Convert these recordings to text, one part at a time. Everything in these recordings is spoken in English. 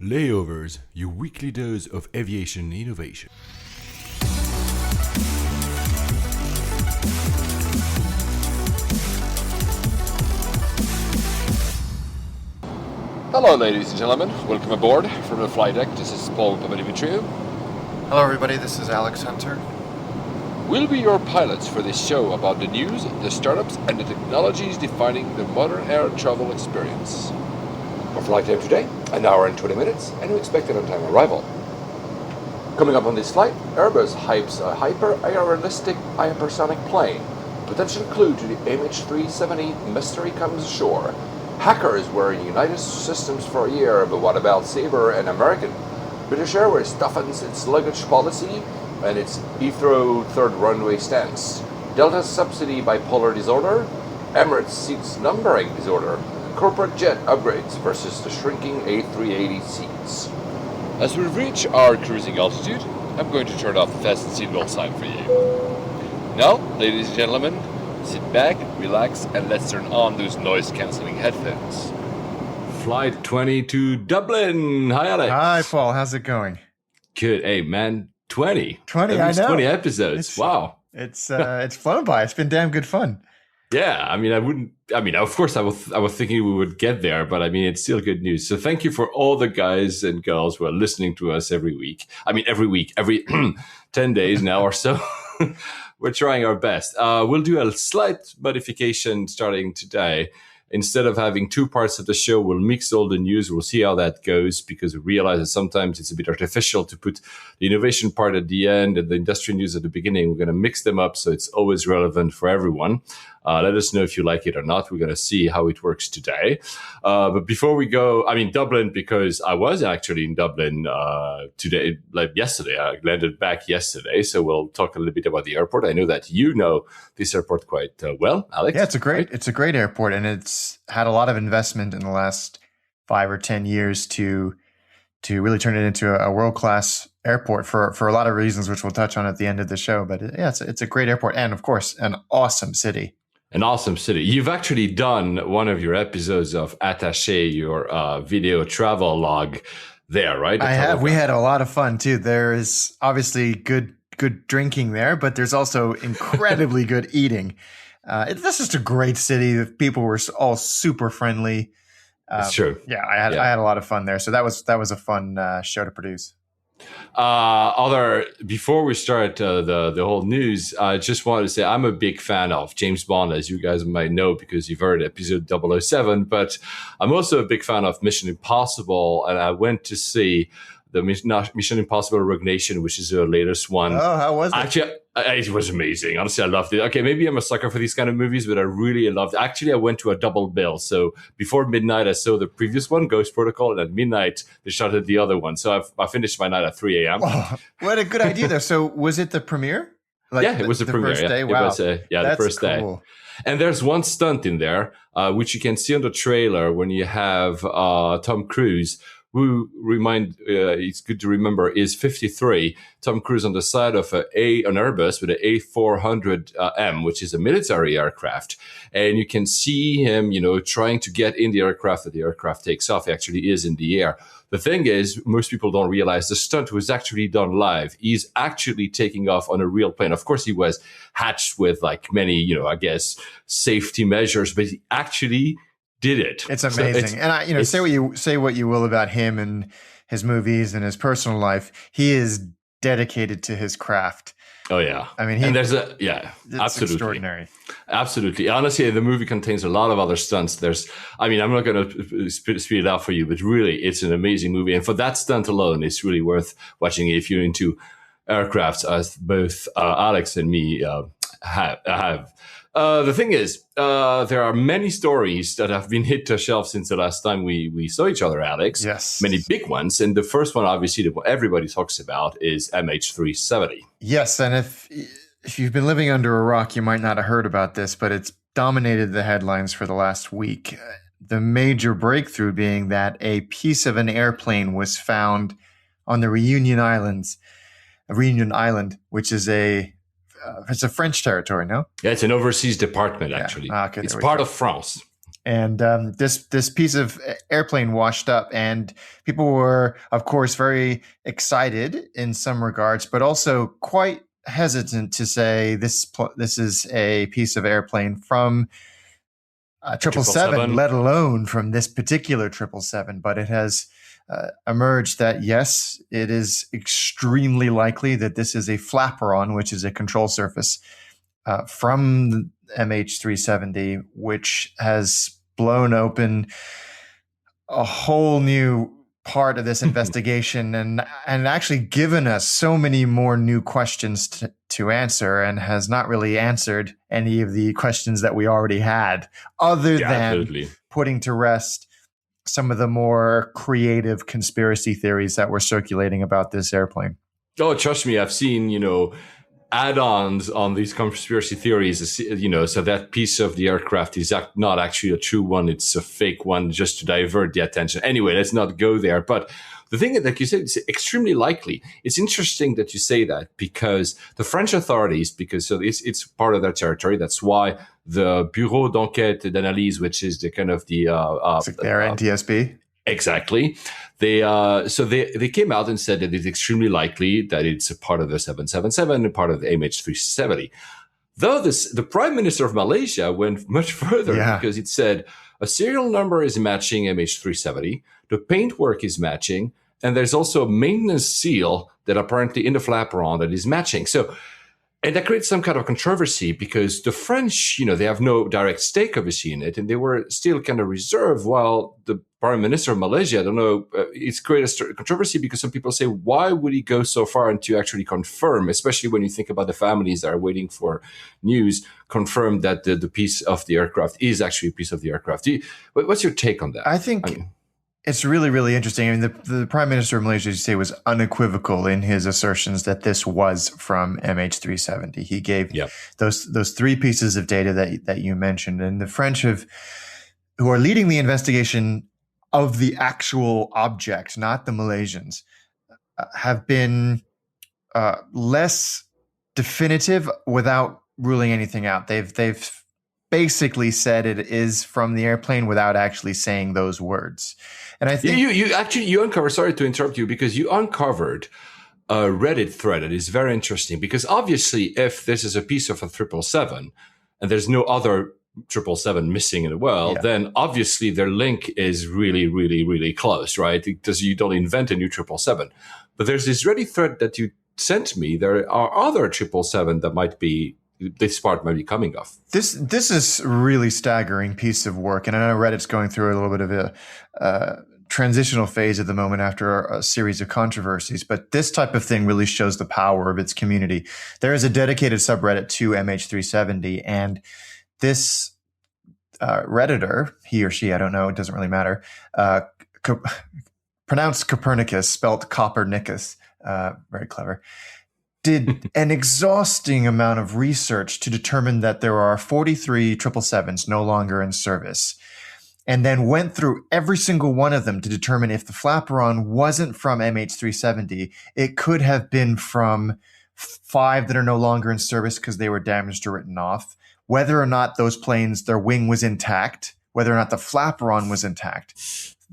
Layovers, your weekly dose of aviation innovation. Hello ladies and gentlemen, welcome aboard from the flight deck. This is Paul Papadimitriou. Hello everybody, this is Alex Hunter. We'll be your pilots for this show about the news, the startups and the technologies defining the modern air travel experience. Our flight time today, an hour and 20 minutes, and we expect an on-time arrival. Coming up on this flight, Airbus hypes a hyper-aerialistic hypersonic plane. Potential clue to the MH370 mystery comes ashore. Hackers were in United Systems for a year, but what about Sabre and American? British Airways toughens its luggage policy and its Heathrow third runway stance. Delta's subsidy bipolar disorder. Emirates seats numbering disorder. Corporate jet upgrades versus the shrinking A380 seats. As we reach our cruising altitude, I'm going to turn off the fasten seatbelt sign for you. Now, ladies and gentlemen, sit back, relax, and let's turn on those noise-cancelling headphones. Flight 20 to Dublin. Hi, Alex. Hi Paul, how's it going? Good. Hey, man, 20. 20, That means I know. 20 episodes. Wow. It's flown by. It's been damn good fun. Yeah, of course I was thinking we would get there, but it's still good news. So thank you for all the guys and girls who are listening to us every week. Every 10 days now or so. We're trying our best. We'll do a slight modification starting today. Instead of having two parts of the show, we'll mix all the news. We'll see how that goes because we realize that sometimes it's a bit artificial to put the innovation part at the end and the industry news at the beginning. We're going to mix them up so it's always relevant for everyone. Let us know if you like it or not. We're going to see how it works today. But before we go, Dublin, because I was actually in Dublin today, like yesterday. I landed back yesterday. So we'll talk a little bit about the airport. I know that you know this airport quite well, Alex. Yeah, it's a great airport, and it's had a lot of investment in the last 5 or 10 years to really turn it into a world-class airport for a lot of reasons, which we'll touch on at the end of the show. But it's a great airport, and of course, an awesome city. An awesome city. You've actually done one of your episodes of Attaché, your video travel log there, right? I have. We had a lot of fun too. There is obviously good drinking there, but there's also incredibly good eating. This is a great city. The people were all super friendly. It's true. Yeah, I had a lot of fun there. So that was a fun show to produce. Before we start the whole news, I just wanted to say I'm a big fan of James Bond, as you guys might know because you've heard episode 007. But I'm also a big fan of Mission Impossible, and I went to see the Mission Impossible Rogue Nation, which is the latest one. Oh, how was it? Actually, it was amazing. Honestly, I loved it. Okay, maybe I'm a sucker for these kind of movies, but I really loved it. Actually, I went to a double bill. So before midnight, I saw the previous one, Ghost Protocol, and at midnight, they started the other one. So I finished my night at 3 a.m. Oh, what a good idea, though. So was it the premiere? It was the premiere. First day? Yeah. Wow. It was, the first cool. day. And there's one stunt in there, which you can see on the trailer when you have Tom Cruise, who it's good to remember, is 53. Tom Cruise on the side of an Airbus with an A400M, which is a military aircraft. And you can see him, trying to get in the aircraft that the aircraft takes off. He actually is in the air. The thing is, most people don't realize the stunt was actually done live. He's actually taking off on a real plane. Of course, he was hatched with like many, safety measures, but he actually did it. It's amazing. And say what you will about him and his movies and his personal life, he is dedicated to his craft. Oh yeah. It's absolutely extraordinary. Absolutely. Honestly, the movie contains a lot of other stunts. I'm not going to speed it out for you, but really it's an amazing movie. And for that stunt alone, it's really worth watching if you're into aircrafts, as both Alex and me have. The thing is, there are many stories that have been hit the shelf since the last time we saw each other, Alex. Yes. Many big ones. And the first one, obviously, that everybody talks about is MH370. Yes. And if you've been living under a rock, you might not have heard about this, but it's dominated the headlines for the last week. The major breakthrough being that a piece of an airplane was found on the Reunion Island, which is it's a French territory, no? Yeah, it's an overseas department, actually. Okay, it's part of France. And this piece of airplane washed up, and people were, of course, very excited in some regards, but also quite hesitant to say this is a piece of airplane from 777, let alone from this particular 777. But it has emerged that, yes, it is extremely likely that this is a flaperon, which is a control surface from the MH370, which has blown open a whole new part of this investigation and actually given us so many more new questions to answer, and has not really answered any of the questions that we already had, other than putting to rest some of the more creative conspiracy theories that were circulating about this airplane. Oh, trust me, I've seen, add-ons on these conspiracy theories, so that piece of the aircraft is not actually a true one. It's a fake one just to divert the attention. Anyway, let's not go there. But the thing that you said is extremely likely. It's interesting that you say that, because the French authorities, it's part of their territory. That's why the Bureau d'Enquête et d'Analyse, which is the kind of the... it's like their NTSB. Exactly. They came out and said that it's extremely likely that it's a part of the 777 and part of the MH370. Though the Prime Minister of Malaysia went much further, because it said a serial number is matching MH370, the paintwork is matching, and there's also a maintenance seal that apparently in the flaperon that is matching. And that creates some kind of controversy, because the French, they have no direct stake, obviously, in it, and they were still kind of reserved, while the Prime Minister of Malaysia, I don't know, it's created a controversy because some people say, why would he go so far and to actually confirm, especially when you think about the families that are waiting for news, confirm that the piece of the aircraft is actually a piece of the aircraft. What's your take on that? I think it's really, really interesting. I mean, the Prime Minister of Malaysia, as you say, was unequivocal in his assertions that this was from MH370. He gave those three pieces of data that you mentioned, and the French who are leading the investigation of the actual object, not the Malaysians, have been less definitive without ruling anything out. They've basically said it is from the airplane without actually saying those words. And I think you uncovered, sorry to interrupt you, because you uncovered a Reddit thread that is very interesting, because obviously if this is a piece of a 777 and there's no other 777 missing in the world, then obviously their link is really, really, really close, right? Because you don't invent a new 777. But there's this Reddit thread that you sent me. There are other 777 that might be, this part might be coming off. This is a really staggering piece of work. And I know Reddit's going through a little bit of a transitional phase at the moment after a series of controversies. But this type of thing really shows the power of its community. There is a dedicated subreddit to MH370, and this Redditor, he or she, I don't know, it doesn't really matter, pronounced Copernicus, spelt Copernicus, very clever, did an exhausting amount of research to determine that there are 43 777s no longer in service, and then went through every single one of them to determine if the flaperon wasn't from MH370, it could have been from 5 that are no longer in service because they were damaged or written off, whether or not those planes, their wing was intact, whether or not the flaperon was intact,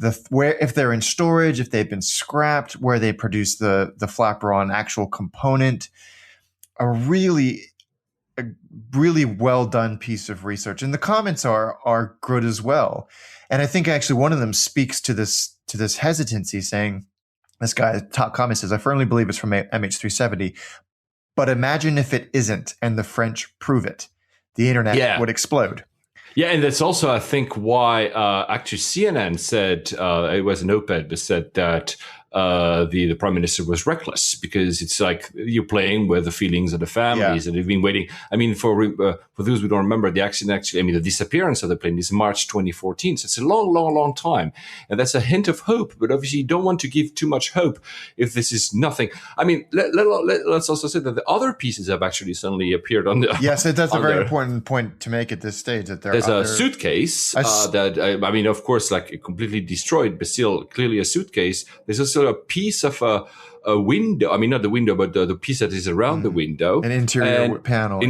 if they're in storage, if they've been scrapped, where they produce the flaperon actual component. A really well done piece of research, and the comments are good as well. And I think actually one of them speaks to this hesitancy, saying, this guy, the top comment says, "I firmly believe it's from MH370, but imagine if it isn't, and the French prove it. The internet would explode." Yeah, and that's also, I think, why actually CNN said, it was an op-ed that said that the Prime Minister was reckless, because it's like you're playing with the feelings of the families, and they've been waiting. I mean, for those who don't remember, the accident actually, the disappearance of the plane is March 2014. So it's a long, long, long time. And that's a hint of hope. But obviously, you don't want to give too much hope if this is nothing. I mean, let's also say that the other pieces have actually suddenly appeared on the... Yes, that's a very important point to make at this stage. That there's a suitcase that, of course, like completely destroyed, but still clearly a suitcase. There's also a piece of a window. I mean, not the window, but the piece that is around the window. An interior panel,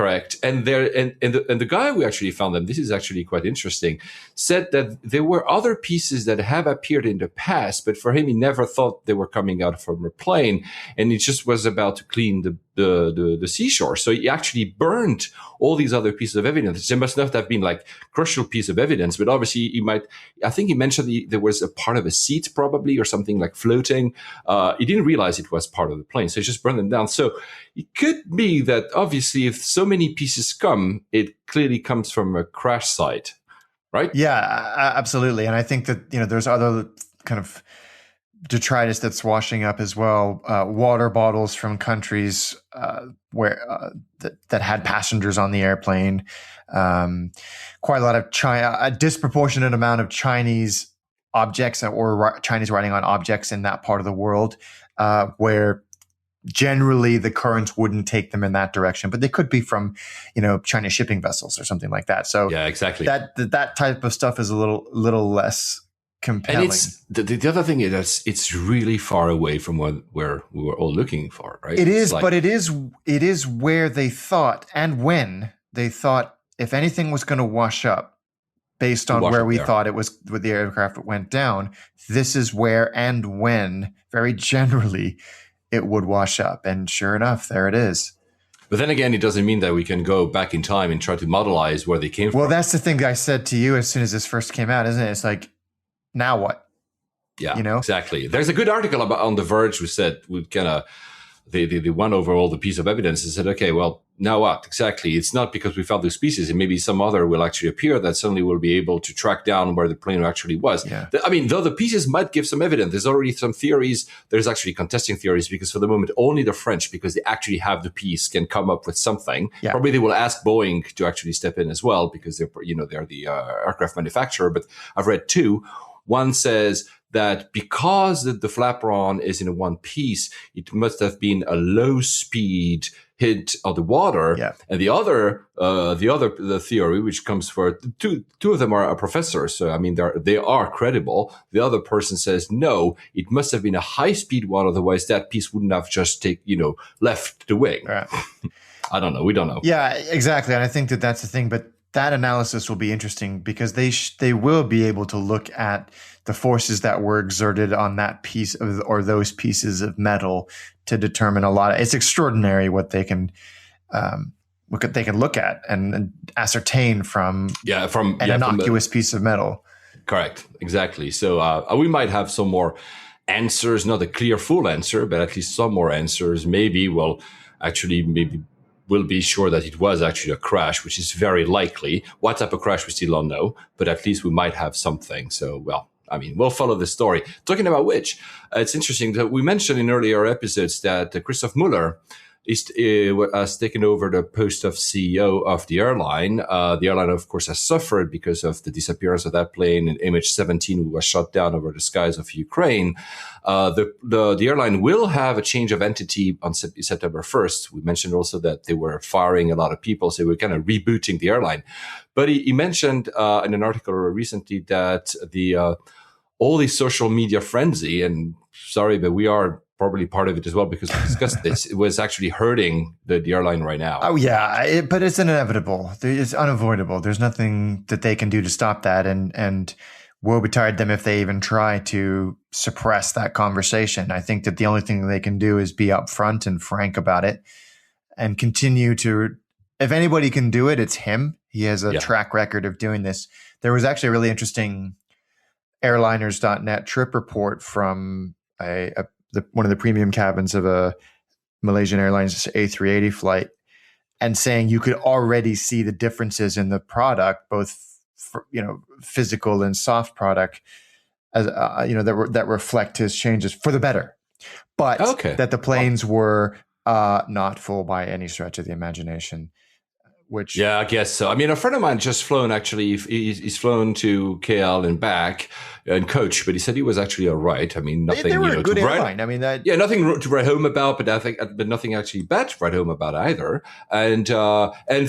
Correct. And the guy who actually found them, this is actually quite interesting, said that there were other pieces that have appeared in the past, but for him, he never thought they were coming out from a plane, and he just was about to clean the seashore. So he actually burned all these other pieces of evidence. There must not have been like crucial piece of evidence, but obviously I think he mentioned there was a part of a seat probably or something like floating. He didn't realize it was part of the plane. So he just burned them down. So it could be that obviously if so many pieces come, it clearly comes from a crash site, right? Yeah, absolutely. And I think that, there's other kind of detritus that's washing up as well. Water bottles from countries where that had passengers on the airplane. Quite a lot of a disproportionate amount of Chinese objects or Chinese writing on objects in that part of the world, where generally the currents wouldn't take them in that direction, but they could be from, Chinese shipping vessels or something like that. So yeah, exactly. That type of stuff is a little less compelling. And it's the other thing is that it's really far away from where we were all looking for, right? It is, but it is where they thought and when they thought if anything was going to wash up based on where we thought it was with the aircraft went down, this is where and when very generally it would wash up. And sure enough, there it is. But then again, it doesn't mean that we can go back in time and try to modelize where they came from. Well, that's the thing I said to you as soon as this first came out, isn't it? It's like, now what? Yeah, exactly. There's a good article on The Verge who said we kind of they went over all the piece of evidence and said, okay, well, now what? Exactly. It's not because we found those pieces, and maybe some other will actually appear that suddenly we'll be able to track down where the plane actually was. Yeah. Though the pieces might give some evidence, there's already some theories. There's actually contesting theories because for the moment, only the French, because they actually have the piece, can come up with something. Yeah. Probably they will ask Boeing to actually step in as well because they're the aircraft manufacturer. But I've read two. One says that because the flaperon is in one piece, it must have been a low speed hit of the water. Yeah. And the theory, which comes for two of them are professors. So, they are credible. The other person says, no, it must have been a high speed one. Otherwise that piece wouldn't have just left the wing. Right. I don't know. We don't know. Yeah, exactly. And I think that's the thing, but that analysis will be interesting because they will be able to look at the forces that were exerted on that piece or those pieces of metal to determine a lot. It's extraordinary what they can look at and ascertain from an innocuous piece of metal. Correct, exactly. So we might have some more answers, not a clear full answer, but at least some more answers. Maybe we'll be sure that it was actually a crash, which is very likely. What type of crash we still don't know, but at least we might have something. So, we'll follow the story. Talking about which, it's interesting that we mentioned in earlier episodes that Christoph Muller has taken over the post of CEO of the airline. The airline, of course, has suffered because of the disappearance of that plane in MH370, who was shot down over the skies of Ukraine. The airline will have a change of entity on September 1st. We mentioned also that they were firing a lot of people, so we're kind of rebooting the airline. But he mentioned in an article recently that all the social media frenzy, and sorry, but we are probably part of it as well because we discussed this. It was actually hurting the airline right now. Oh yeah, but it's inevitable. It's unavoidable. There's nothing that they can do to stop that, and woe betide them if they even try to suppress that conversation. I think that the only thing they can do is be upfront and frank about it, and continue to. If anybody can do it, it's him. He has a track record of doing this. There was actually a really interesting airliners.net trip report from one of the premium cabins of a Malaysian Airlines A380 flight, and saying you could already see the differences in the product, both physical and soft product, as that reflect his changes for the better, but that the planes were not full by any stretch of the imagination. which Yeah, I guess so. I mean, a friend of mine just flown actually. He's flown to KL and back and coach, but he said he was actually all right. I mean, nothing. they were a good to write. airline. I mean, that Yeah, nothing to write home about, but nothing actually bad to write home about either. And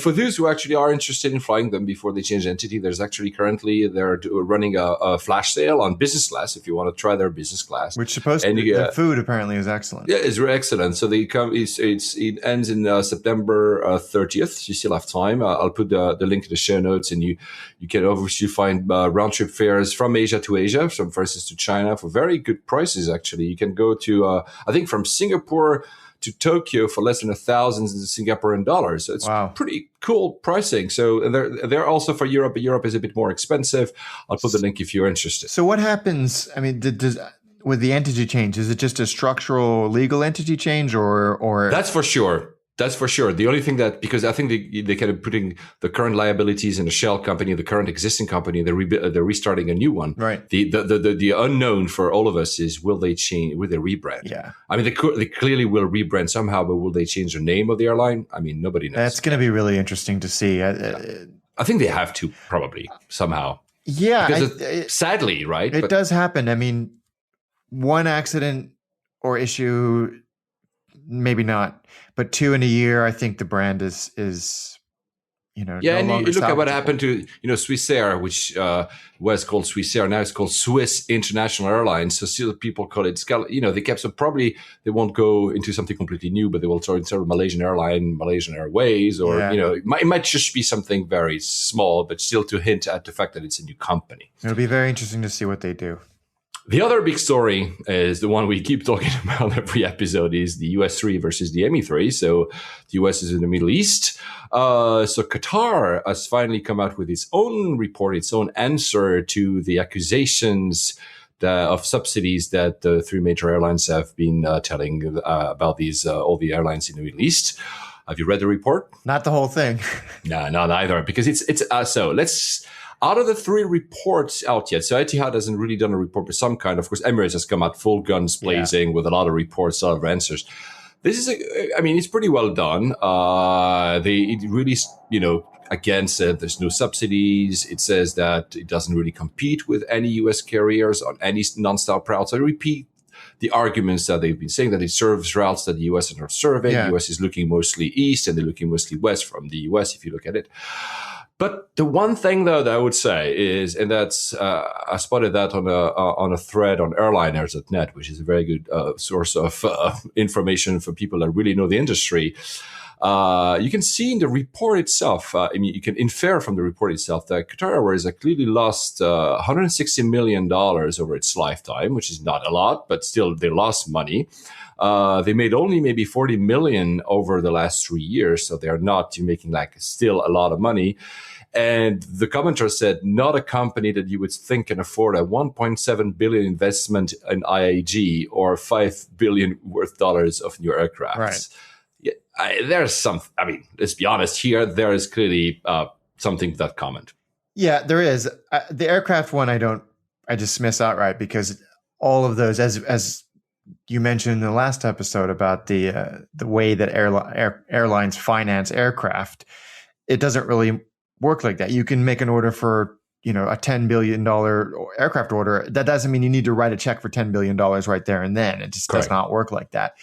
for those who actually are interested in flying them before they change entity, there's actually currently they're running a flash sale on business class if you want to try their business class, which supposed to be, the food apparently is excellent. Yeah, it's excellent. So they come. It ends in September 30th. You still have time. I'll put the link in the show notes, and you can obviously find round trip fares from Asia to Asia, from for instance to China, for very good prices. Actually, you can go to I think from Singapore to Tokyo for less than 1,000 Singaporean dollars. So it's pretty cool pricing. So they're also for Europe, but Europe is a bit more expensive. I'll put the link if you're interested. So what happens? I mean, with the entity change, is it just a structural legal entity change, or that's for sure? That's for sure. The only thing because I think they kind of putting the current liabilities in a shell company, the current existing company, they're restarting a new one. Right. The unknown for all of us is, will they change? Will they rebrand? Yeah. I mean, they clearly will rebrand somehow, but will they change the name of the airline? I mean, nobody knows. That's going to be really interesting to see. I think they have to probably somehow. Yeah. Because sadly, right? It does happen. I mean, one accident or issue, maybe not, but 2 in a year, I think the brand is yeah, no and longer you look at what salvageable. happened to Swissair, which was called Swissair, now it's called Swiss International Airlines. So still people call it, they kept, so probably they won't go into something completely new, but they will turn into Malaysian Airline, Malaysian Airways, or it might just be something very small, but still to hint at the fact that it's a new company. It'll be very interesting to see what they do. The other big story is the one we keep talking about every episode, is the US-3 versus the ME3. So the US is in the Middle East. So Qatar has finally come out with its own report, its own answer to the accusations of subsidies that the three major airlines have been telling about these all the airlines in the Middle East. Have you read the report? Not the whole thing. No, not either, because it's so let's. Out of the three reports out yet, so Etihad hasn't really done a report of some kind. Of course, Emirates has come out full guns blazing with a lot of reports, a lot of answers. This is, it's pretty well done. They really, again said there's no subsidies. It says that it doesn't really compete with any U.S. carriers on any non-stop routes. I repeat the arguments that they've been saying, that it serves routes that the U.S. is not serving. The U.S. is looking mostly east, and they're looking mostly west from the U.S. if you look at it. But the one thing, though, that I would say is, and that's I spotted that on a thread on airliners.net, which is a very good source of information for people that really know the industry. You can see in the report itself, you can infer from the report itself that Qatar Airways has clearly lost $160 million over its lifetime, which is not a lot, but still they lost money. They made only maybe 40 million over the last 3 years, so they're not making still a lot of money. And the commenter said, not a company that you would think can afford a 1.7 billion investment in IAG or $5 billion worth dollars of new aircraft. Right. Yeah, there's some. Let's be honest here. There is clearly something to that comment. Yeah, there is. The aircraft one, I dismiss outright, because all of those, as you mentioned in the last episode about the way that airlines finance aircraft, it doesn't really work like that. You can make an order for a $10 billion aircraft order. That doesn't mean you need to write a check for $10 billion right there and then. It just does not work like that.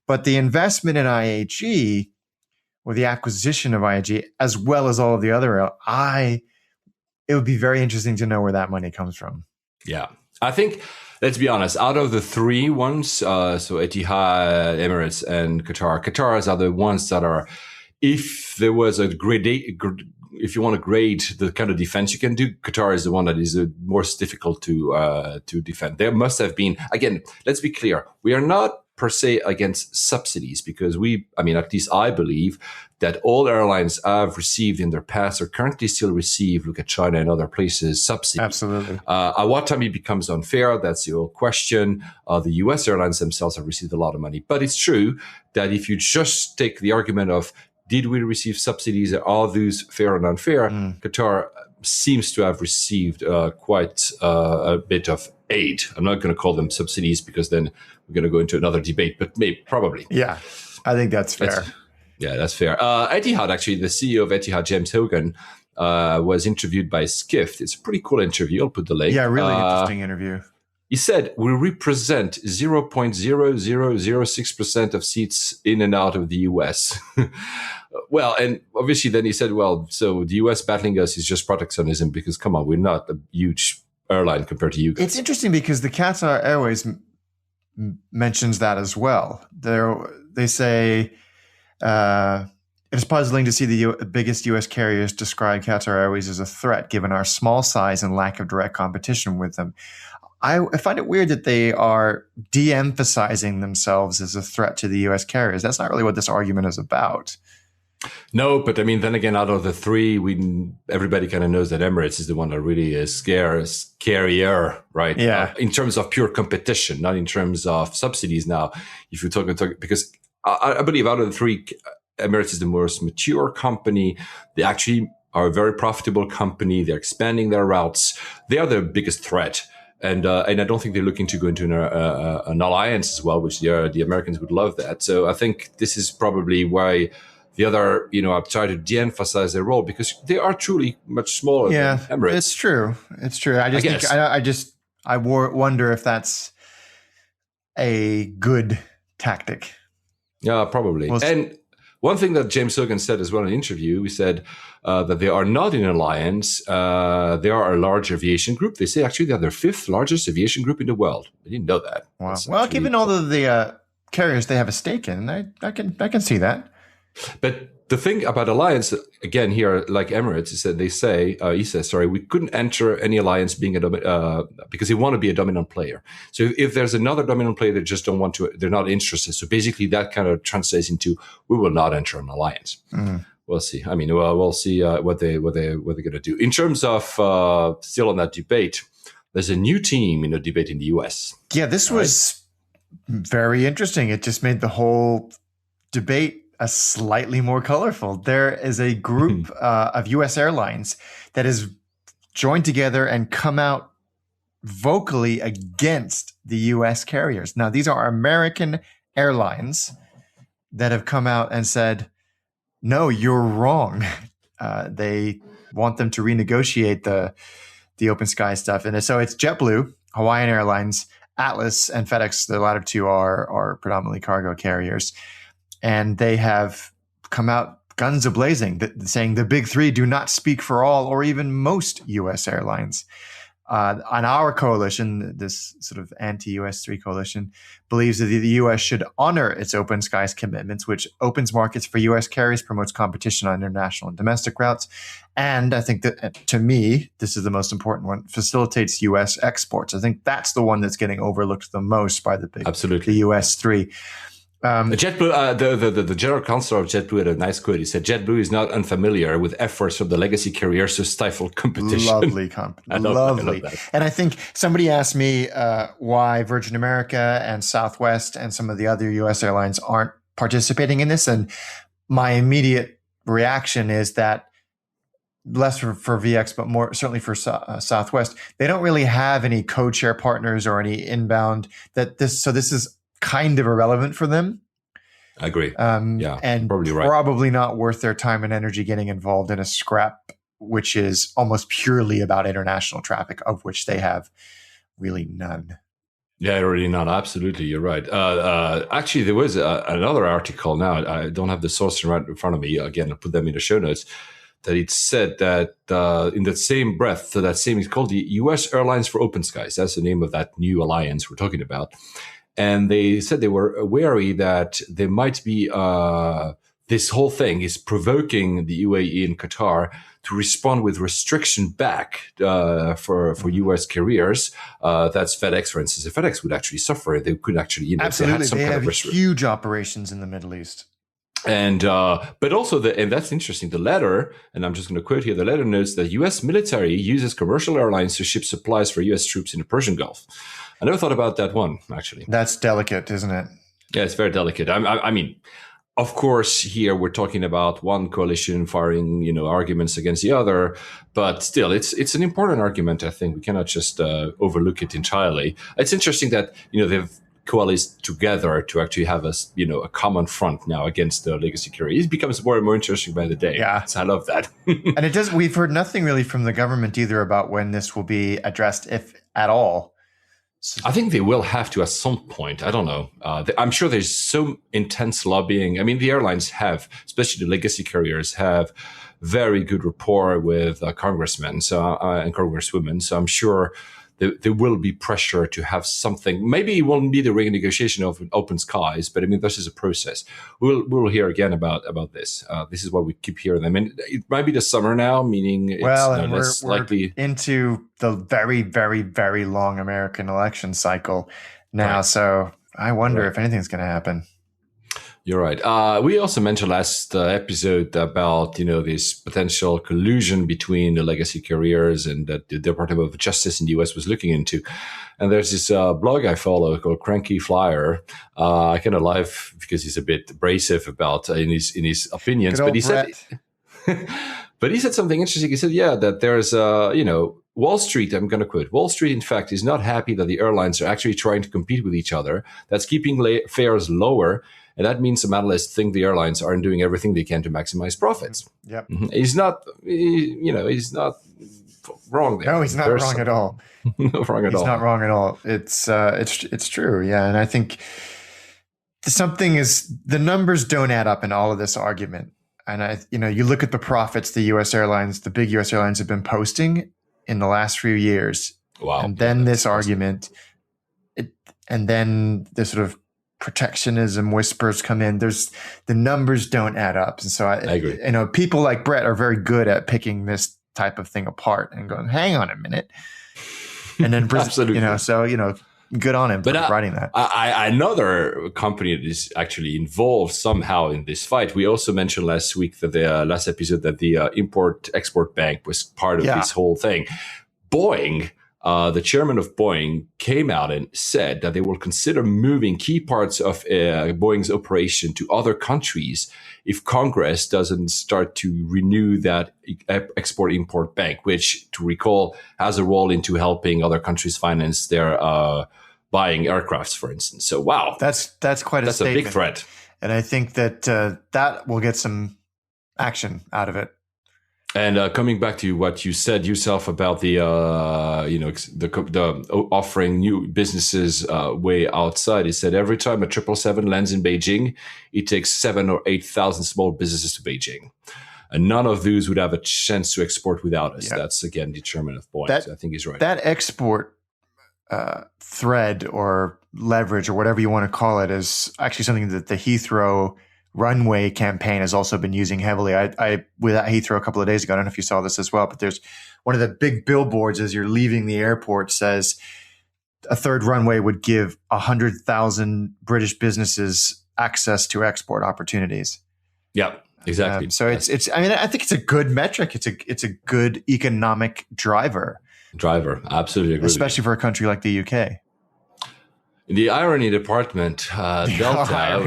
But the investment in IAG, or the acquisition of IAG, as well as all of the other, it would be very interesting to know where that money comes from. Yeah, I think, let's be honest, out of the three ones, so Etihad, Emirates, and Qatar's are the ones that are, if there was a if you want to grade the kind of defense you can do, Qatar is the one that is the most difficult to defend. There must have been, again, let's be clear, we are not per se against subsidies, because at least I believe that all airlines have received in their past or currently still receive, look at China and other places, subsidies. Absolutely. At what time it becomes unfair, that's the old question. The US airlines themselves have received a lot of money. But it's true that if you just take the argument of, did we receive subsidies? Are those fair and unfair? Qatar seems to have received quite a bit of aid. I'm not going to call them subsidies, because then we're going to go into another debate, but probably. Yeah, I think that's fair. Yeah, that's fair. Etihad, actually, the CEO of Etihad, James Hogan, was interviewed by Skift. It's a pretty cool interview. I'll put the link. Yeah, really interesting interview. He said, we represent 0.0006% of seats in and out of the US. Well, and obviously then he said, well, so the US battling us is just protectionism because, come on, we're not a huge airline compared to you guys. It's interesting because the Qatar Airways mentions that as well. They say it is puzzling to see the biggest U.S. carriers describe Qatar Airways as a threat, given our small size and lack of direct competition with them. I find it weird that they are de-emphasizing themselves as a threat to the U.S. carriers. That's not really what this argument is about. No, but I mean, then again, out of the three, everybody kind of knows that Emirates is the one that really is scarier, right? Yeah. In terms of pure competition, not in terms of subsidies. Now, if you're talking because I believe out of the three, Emirates is the most mature company. They actually are a very profitable company. They're expanding their routes. They are the biggest threat. And I don't think they're looking to go into an alliance as well, which the Americans would love that. So I think this is probably why the other, have tried to de-emphasize their role because they are truly much smaller than Emirates. It's true. It's true. I wonder if that's a good tactic. Yeah, probably. And one thing that James Hogan said as well in an interview, he said that they are not in an alliance. They are a large aviation group. They say actually they're the fifth largest aviation group in the world. I didn't know that. Wow. Well, given all of the carriers they have a stake in, I can see that. But the thing about alliance, again, here, like Emirates, is that he says, we couldn't enter any alliance being because they want to be a dominant player. So if there's another dominant player that just don't want to, they're not interested. So basically that kind of translates into, we will not enter an alliance. Mm-hmm. We'll see. I mean, we'll see what they're going to do. In terms of still on that debate, there's a new team in a debate in the US. Yeah, this was very interesting. It just made the whole debate slightly more colorful. There is a group of U.S. airlines that has joined together and come out vocally against the U.S. carriers. Now, these are American airlines that have come out and said, no, you're wrong. They want them to renegotiate the open sky stuff. And so it's JetBlue, Hawaiian Airlines, Atlas, and FedEx. The latter two are predominantly cargo carriers. And they have come out guns a-blazing, saying the big three do not speak for all or even most U.S. airlines. On our coalition, this sort of anti-US 3 coalition, believes that the U.S. should honor its open skies commitments, which opens markets for U.S. carriers, promotes competition on international and domestic routes. And I think that, to me, this is the most important one, facilitates U.S. exports. I think that's the one that's getting overlooked the most by the U.S. 3. JetBlue, the general counsel of JetBlue had a nice quote. He said, JetBlue is not unfamiliar with efforts from the legacy carriers to stifle competition. Lovely. I love that. And I think somebody asked me why Virgin America and Southwest and some of the other U.S. airlines aren't participating in this. And my immediate reaction is that less for VX, but more certainly for Southwest, they don't really have any code-share partners or any inbound so this is kind of irrelevant for them. I agree. And probably not worth their time and energy getting involved in a scrap, which is almost purely about international traffic, of which they have really none. Yeah, really none. Absolutely. You're right. Actually, there was another article now. I don't have the source right in front of me. Again, I'll put them in the show notes. That it said that in that same breath, so that same is called the U.S. Airlines for Open Skies. That's the name of that new alliance we're talking about. And they said they were wary that there might be this whole thing is provoking the UAE and Qatar to respond with restriction back for U.S. carriers. That's FedEx, for instance. If FedEx would actually suffer, they could actually, absolutely, they have huge operations in the Middle East. And but also and that's interesting. The letter, and I'm just going to quote here. The letter notes that U.S. military uses commercial airlines to ship supplies for U.S. troops in the Persian Gulf. I never thought about that one, actually. That's delicate, isn't it? Yeah, it's very delicate. I mean, of course, here we're talking about one coalition firing, arguments against the other, but still, it's an important argument. I think we cannot just overlook it entirely. It's interesting that they've coalesce together to actually have a common front now against the legacy carriers. It becomes more and more interesting by the day. Yeah. So I love that. And it does. We've heard nothing really from the government either about when this will be addressed, if at all. I think they will have to at some point. I don't know. I'm sure there's so intense lobbying. I mean, the airlines have, especially the legacy carriers, have very good rapport with congressmen and congresswomen. So I'm sure there will be pressure to have something. Maybe it won't be the renegotiation of open skies, but I mean, this is a process. We'll hear again about this. This is what we keep hearing. I mean, it might be the summer now, meaning it's less likely into the very, very, very long American election cycle now. Right. So I wonder if anything's going to happen. You're right. We also mentioned last episode about, this potential collusion between the legacy carriers and that the Department of Justice in the US was looking into. And there's this blog I follow called Cranky Flyer. I kind of laugh because he's a bit abrasive about in his opinions, but he said something interesting. He said, that there's Wall Street, I'm going to quote, Wall Street, in fact, is not happy that the airlines are actually trying to compete with each other. That's keeping fares lower. And that means some analysts think the airlines aren't doing everything they can to maximize profits. Yep. Mm-hmm. He's not wrong there. No, he's not wrong at all. Not wrong at all. He's not wrong at all. It's true. Yeah. And I think the numbers don't add up in all of this argument. And you look at the profits the big US airlines have been posting in the last few years. Wow. And then this argument, and then the sort of protectionism whispers come in. The numbers don't add up. And so I agree. People like Brett are very good at picking this type of thing apart and going, hang on a minute. And then, absolutely. good on him for writing that. Another company that is actually involved somehow in this fight. We also mentioned last week that the last episode that the Import-Export Bank was part of this whole thing. Boeing, the chairman of Boeing came out and said that they will consider moving key parts of Boeing's operation to other countries if Congress doesn't start to renew that Export-Import Bank, which, to recall, has a role into helping other countries finance their buying aircrafts, for instance. So, wow. That's quite a statement. That's a big threat. And I think that that will get some action out of it. And coming back to what you said yourself about the offering new businesses way outside, he said every time a 777 lands in Beijing, it takes 7,000 or 8,000 small businesses to Beijing. And none of those would have a chance to export without us. Yeah. That's, again, the chairman of Boeing. So I think he's right. That export thread or leverage or whatever you want to call it is actually something that the Heathrow runway campaign has also been using heavily. I was at Heathrow a couple of days ago. I don't know if you saw this as well, but there's one of the big billboards as you're leaving the airport says a third runway would give 100,000 British businesses access to export opportunities. Yeah, exactly. So I think it's a good metric. It's a good economic driver. Absolutely agree. Especially for a country like the UK. In the irony department, Delta,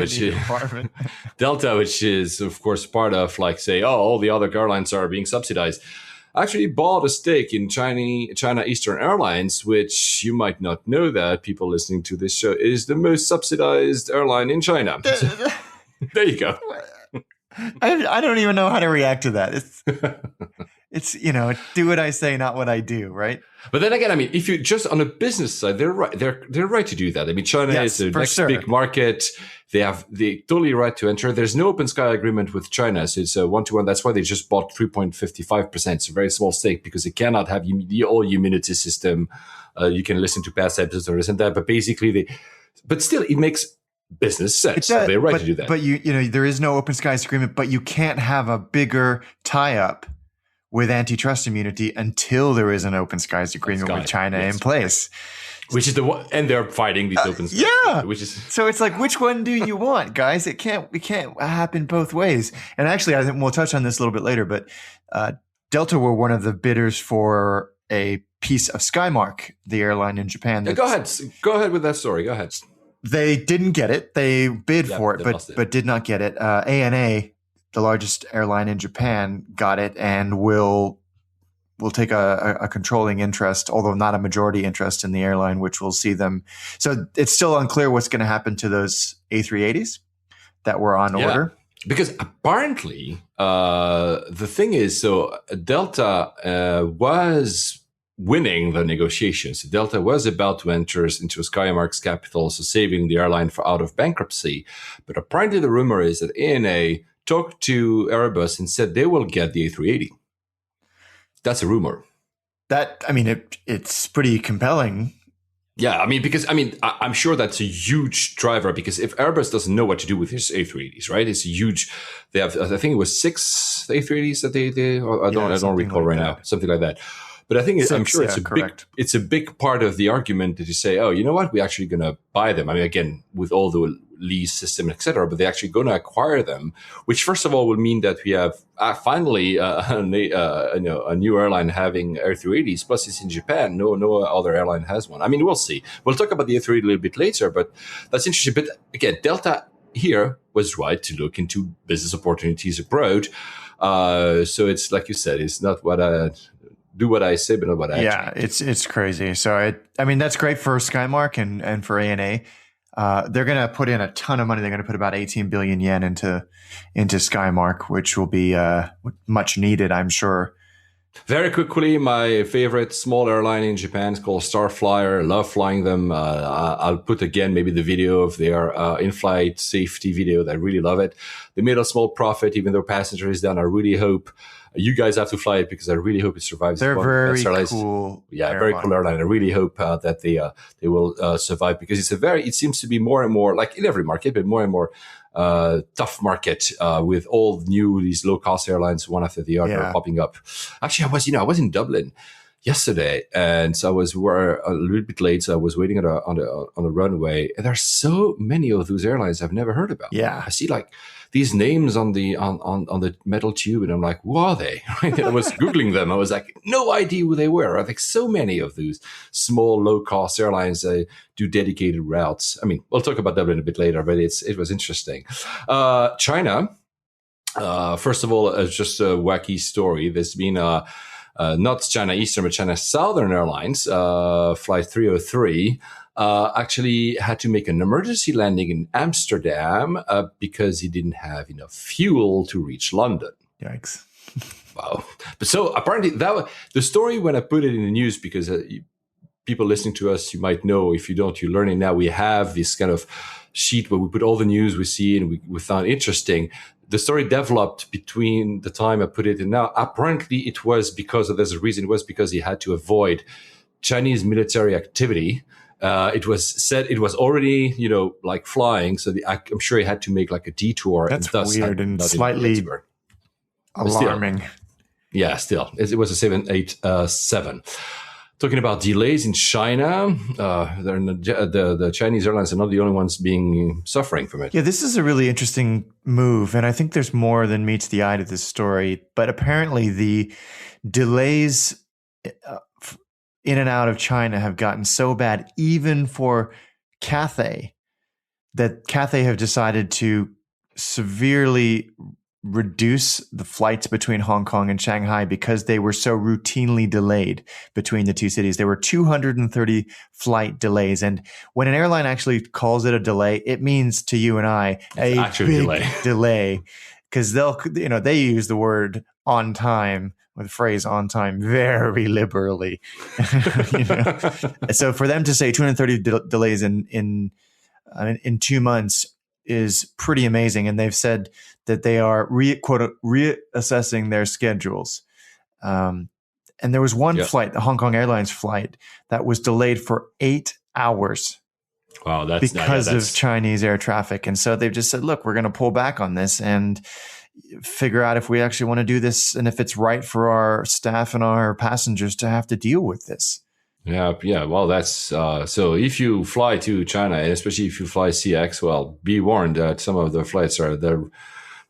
which is, of course, part of, all the other airlines are being subsidized, actually bought a stake in China Eastern Airlines, which you might not know that people listening to this show is the most subsidized airline in China. There you go. I don't even know how to react to that. It's do what I say, not what I do, right? But then again, I mean, if you just on a business side, they're right. They're right to do that. I mean, China is the next big market. They have the totally right to enter. There's no open sky agreement with China, so it's a 1-to-1. That's why they just bought 3.55%. It's a very small stake because they cannot have the all immunity system. You can listen to past episodes and that, but basically but still, it makes business sense. So they're right to do that. But there is no open skies agreement, but you can't have a bigger tie-up with antitrust immunity until there is an open skies agreement with China in place. Which is the one, and they're fighting these open skies. Yeah. So it's like, which one do you want, guys? It can't happen both ways. And actually, I think we'll touch on this a little bit later, but Delta were one of the bidders for a piece of Skymark, the airline in Japan. Go ahead with that story. Go ahead. They didn't get it. They bid for it, but did not get it. ANA, the largest airline in Japan, got it and will will take a controlling interest, although not a majority interest in the airline, which will see them. So it's still unclear what's going to happen to those A380s that were on order. Because apparently, the thing is, so Delta was winning the negotiations. Delta was about to enter into Skymark's capital, so saving the airline out of bankruptcy. But apparently the rumor is that ANA talked to Airbus and said they will get the A380. That's a rumor. It's pretty compelling. Yeah, because I'm sure that's a huge driver, because if Airbus doesn't know what to do with his A380s, right? It's huge. They have, I think it was 6 A380s that I don't recall right now, something like that. But I think I'm sure it's a big part of the argument that you say, oh, you know what, we're actually going to buy them. Again, with all the lease system, etc. But they're actually going to acquire them, which first of all will mean that we have finally a new airline having A380s. Plus, it's in Japan. No other airline has one. We'll see. We'll talk about the A380 a little bit later, but that's interesting. But again, Delta here was right to look into business opportunities abroad. So it's like you said, it's not what I do what I say, but not what I actually do. It's crazy. So that's great for Skymark and for ANA. They're going to put in a ton of money. They're going to put about 18 billion yen into Skymark, which will be much needed, I'm sure. Very quickly, my favorite small airline in Japan is called Starflyer. Love flying them. I'll put again maybe the video of their in-flight safety video. I really love it. They made a small profit, even though passenger is down. I really hope you guys have to fly it, because I really hope it survives. They're very cool. Yeah, very cool airline. I really hope that they will survive, because it seems to be more and more, like in every market, but more and more tough market with all these low cost airlines, one after the other, popping up. Actually, I was in Dublin yesterday, and so we're a little bit late. So I was waiting on the runway, and there's so many of those airlines I've never heard about. Yeah, I see like these names on the metal tube, and I'm like, who are they? I was Googling them. I was like, no idea who they were. I think so many of those small, low-cost airlines do dedicated routes. We'll talk about Dublin a bit later, but it was interesting. China, first of all, just a wacky story. There's been not China Eastern, but China Southern Airlines, Flight 303, actually had to make an emergency landing in Amsterdam because he didn't have enough fuel to reach London. Yikes. Wow. But so apparently the story, when I put it in the news, because people listening to us, you might know, if you don't, you're learning now, we have this kind of sheet where we put all the news we see and we found interesting. The story developed between the time I put it in now. Apparently it was because he had to avoid Chinese military activity. It was said it was already, like flying. So I'm sure he had to make like a detour. That's weird and slightly alarming. Still. It was a 787. Talking about delays in China, the Chinese airlines are not the only ones suffering from it. Yeah, this is a really interesting move, and I think there's more than meets the eye to this story. But apparently the delays in and out of China have gotten so bad, even for Cathay, that Cathay have decided to severely reduce the flights between Hong Kong and Shanghai because they were so routinely delayed between the two cities. There were 230 flight delays. And when an airline actually calls it a delay, it means to you and I a big delay, because they use the word on time, with the phrase on time, very liberally. So for them to say 230 delays in 2 months is pretty amazing. And they've said that they are reassessing their schedules. And there was one flight, the Hong Kong Airlines flight, that was delayed for 8 hours. Wow, because of Chinese air traffic. And so they've just said, look, we're going to pull back on this and figure out if we actually want to do this and if it's right for our staff and our passengers to have to deal with this. Yeah. Well, that's so if you fly to China, and especially if you fly CX, well, be warned that some of the flights are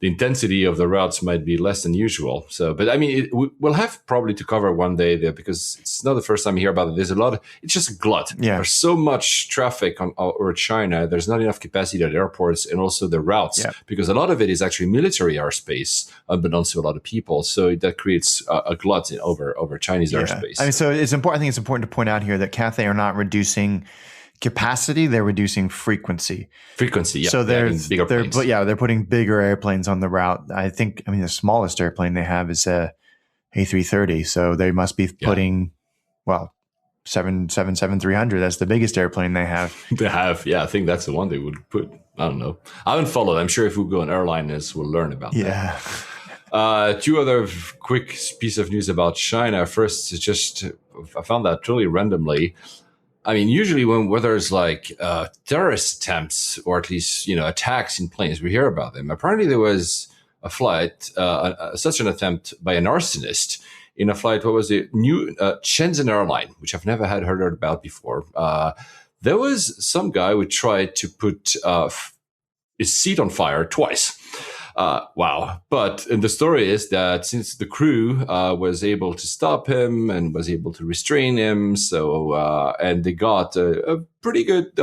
the intensity of the routes might be less than usual. So, but I mean, we'll have probably to cover one day there, because it's not the first time you hear about it. There's a lot it's just a glut. Yeah. There's so much traffic over China. There's not enough capacity at airports, and also the routes, because a lot of it is actually military airspace, unbeknownst to a lot of people. So that creates a glut over Chinese airspace. I mean, so it's important. I think it's important to point out here that Cathay are not reducing capacity, they're reducing frequency. Yeah. So they're putting bigger airplanes on the route. I mean, the smallest airplane they have is a A330. So they must be putting, 777-300. That's the biggest airplane they have. They have, yeah. I think that's the one they would put. I don't know. I haven't followed. I'm sure if we go on airliners, we'll learn about that. Two other quick piece of news about China. First, I found that totally randomly. I mean, usually when there's like terrorist attempts, or at least, attacks in planes, we hear about them. Apparently there was a flight, such an attempt by an arsonist in a flight. What was it? New Shenzhen airline, which I've never heard about before. There was some guy who tried to put his seat on fire twice. Wow. But the story is that since the crew was able to stop him and was able to restrain him, and they got a pretty good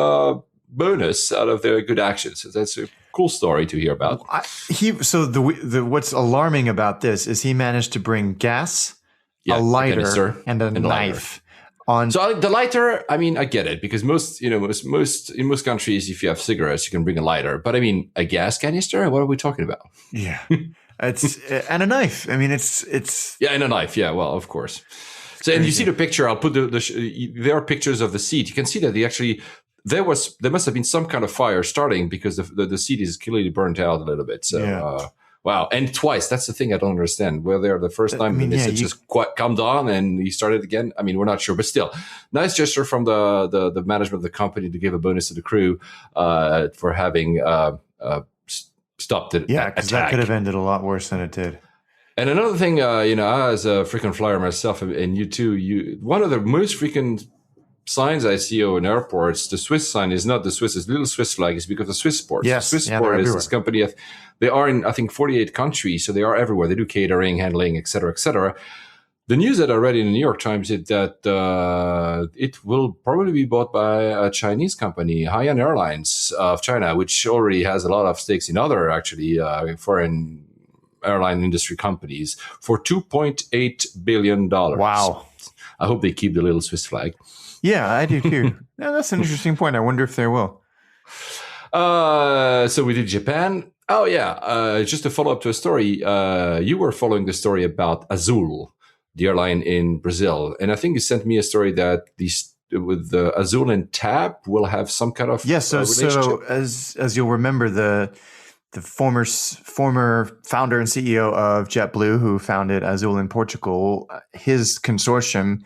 bonus out of their good actions. So that's a cool story to hear about. What's alarming about this is he managed to bring gas, a lighter, and a knife. So the lighter, I mean, I get it, because most in most countries, if you have cigarettes, you can bring a lighter. But I mean, a gas canister? What are we talking about? Yeah, it's and a knife. I mean, it's and a knife. Yeah, well, of course. So, and you see the picture. I'll put there are pictures of the seat. You can see that there must have been some kind of fire starting, because the seat is clearly burnt out a little bit. So. Wow. And twice. That's the thing I don't understand. Were there the first time just quite calmed down and he started again? I mean, we're not sure, but still, nice gesture from the management of the company to give a bonus to the crew for having stopped it. Yeah, because that could have ended a lot worse than it did. And another thing, as a frequent flyer myself, and you too, one of the most frequent signs I see in airports, the Swiss sign is not the Swiss, it's little Swiss flag, is because of Swissport. Yes, Swissport is this company. They are in, I think, 48 countries, so they are everywhere. They do catering, handling, etc., etc. The news that I read in the New York Times is that it will probably be bought by a Chinese company, Haiyan Airlines of China, which already has a lot of stakes in other, actually, foreign airline industry companies, for $2.8 billion. Wow. I hope they keep the little Swiss flag. Yeah, I do too. Yeah, that's an interesting point. I wonder if they will. So we did Japan. Oh yeah. Just to follow up to a story, you were following the story about Azul, the airline in Brazil, and I think you sent me a story that with the Azul and TAP will have some kind of relationship. So as you'll remember, the former founder and CEO of JetBlue, who founded Azul in Portugal, his consortium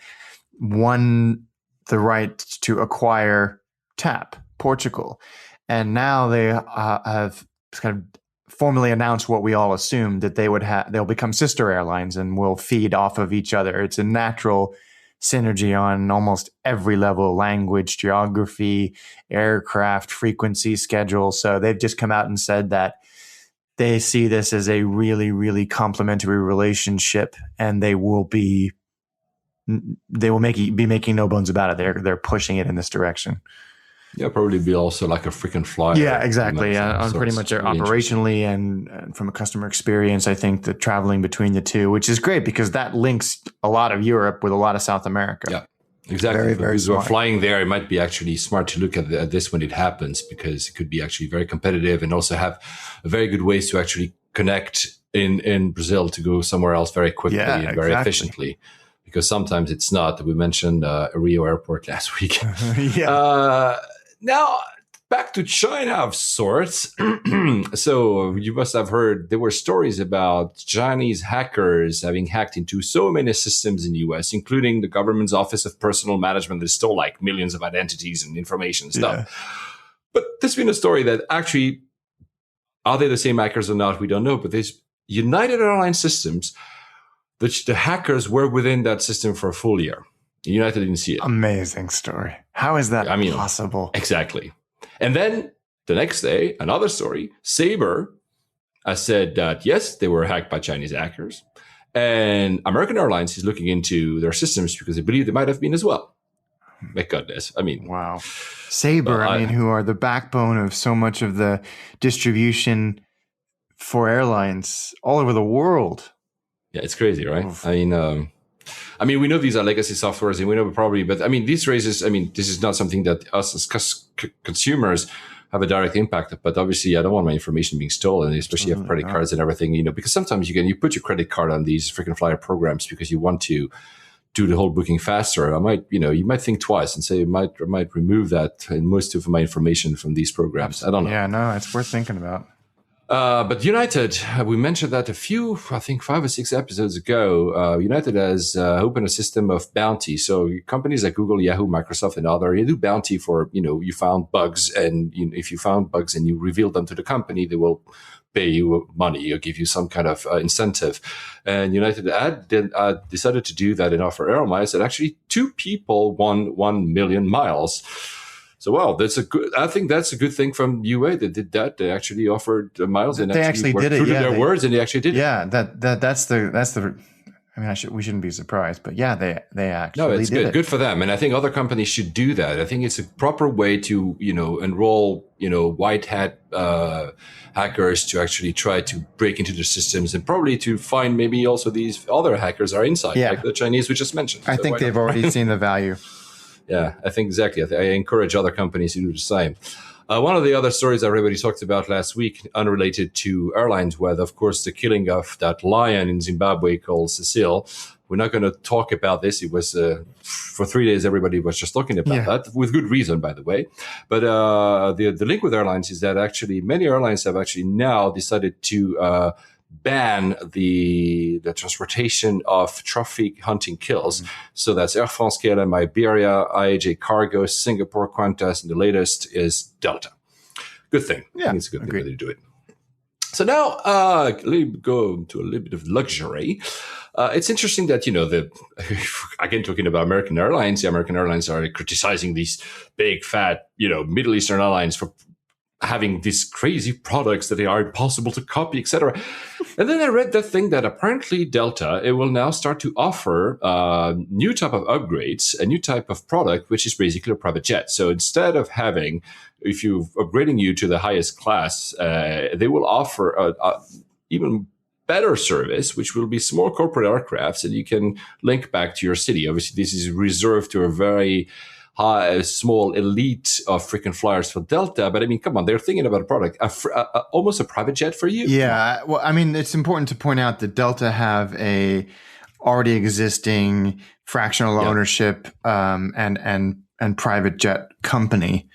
won the right to acquire TAP Portugal, and now they have kind of formally announced what we all assumed, that they'll become sister airlines and will feed off of each other. It's a natural synergy on almost every level: language, geography, aircraft, frequency, schedule. So they've just come out and said that they see this as a really, really complementary relationship, and they will be making no bones about it. They're pushing it in this direction. Yeah, probably be also like a frequent flyer. Yeah, exactly. On pretty much operationally and from a customer experience, I think the traveling between the two, which is great because that links a lot of Europe with a lot of South America. Yeah, exactly. Very, very smart. We're flying there. It might be actually smart to look at this when it happens, because it could be actually very competitive and also have very good ways to actually connect in Brazil to go somewhere else very quickly and very efficiently. Because sometimes it's not. We mentioned Rio Airport last week. Now, back to China of sorts. So you must have heard there were stories about Chinese hackers having hacked into so many systems in the US, including the government's Office of Personnel Management that stole like millions of identities and information and stuff. Yeah. But there's been a story that actually, are they the same hackers or not? We don't know. But there's United Airlines systems, the hackers were within that system for a full year. United didn't see it. Amazing story. How is that possible? Exactly. And then the next day, another story, Sabre has said that, yes, they were hacked by Chinese hackers. And American Airlines is looking into their systems because they believe they might have been as well. My goodness. I mean, wow. Sabre, who are the backbone of so much of the distribution for airlines all over the world. Yeah, it's crazy, right? Oof. I mean, we know these are legacy softwares, and we know probably, but I mean, this raises. I mean, this is not something that us as consumers have a direct impact. But obviously, I don't want my information being stolen, especially if credit cards and everything. Because sometimes you put your credit card on these freaking flyer programs because you want to do the whole booking faster. You might think twice and say, I might remove that and most of my information from these programs. I don't know. Yeah, no, it's worth thinking about. But United, we mentioned that I think 5 or 6 episodes ago. United has opened a system of bounty. So companies like Google, Yahoo, Microsoft, and others, you do bounty for, you found bugs. And if you found bugs and you reveal them to the company, they will pay you money or give you some kind of incentive. And United decided to do that and offer air miles. And actually 2 people won 1 million miles. So, wow, I think that's a good thing from UA. They did that. They actually offered miles and they actually did it. Yeah, their words, and they actually did it. Yeah, that's the. I mean, we shouldn't be surprised, but yeah, they actually. No, it's good. Good for them, and I think other companies should do that. I think it's a proper way to enroll white hat hackers to actually try to break into the systems, and probably to find maybe also these other hackers are inside, like the Chinese we just mentioned. I think they've already seen the value. Yeah, I think exactly. I encourage other companies to do the same. One of the other stories everybody talked about last week, unrelated to airlines, was, of course, the killing of that lion in Zimbabwe called Cecile. We're not going to talk about this. It was for 3 days, everybody was just talking about that, with good reason, by the way. But the link with airlines is that actually many airlines have actually now decided to ban the transportation of trophy hunting kills. So that's Air France, KLM, Iberia, IAG Cargo, Singapore, Qantas, and the latest is Delta. Good thing. Yeah, I think it's a good thing to do it. So now, let me go to a little bit of luxury. It's interesting that, again, talking about American Airlines, the American Airlines are criticizing these big, fat, Middle Eastern airlines for having these crazy products that they are impossible to copy, etc. And then I read that thing that apparently Delta, it will now start to offer new type of upgrades, a new type of product, which is basically a private jet. So instead of having, if you're upgrading you to the highest class, they will offer a even better service, which will be small corporate aircrafts that you can link back to your city. Obviously, this is reserved to a very small elite of freaking flyers for Delta. But I mean, come on, they're thinking about a product, almost a private jet for you. Yeah. Well, I mean, it's important to point out that Delta have a already existing fractional ownership and private jet company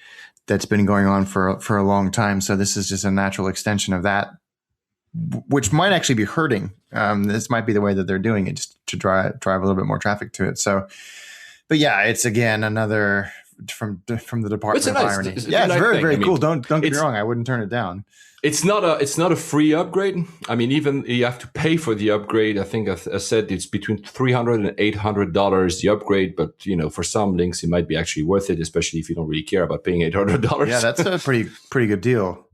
that's been going on for a long time. So this is just a natural extension of that, which might actually be hurting. This might be the way that they're doing it, just to drive a little bit more traffic to it. So, but yeah, it's again another from the Department of Irony. It's very, very cool. Don't get me wrong. I wouldn't turn it down. It's not a free upgrade. I mean, even you have to pay for the upgrade. I think I said it's between $300 and $800 the upgrade, but for some links it might be actually worth it, especially if you don't really care about paying $800. Yeah, that's a pretty good deal.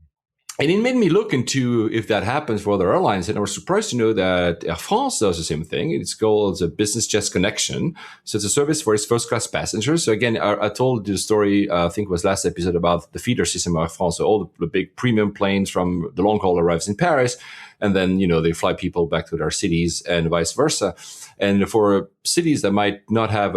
And it made me look into if that happens for other airlines. And I was surprised to know that Air France does the same thing. It's called a Business Jets Connection. So it's a service for its first-class passengers. So again, I told the story, I think it was last episode, about the feeder system of Air France. So all the big premium planes from the long haul arrives in Paris. And then, they fly people back to their cities and vice versa. And for cities that might not have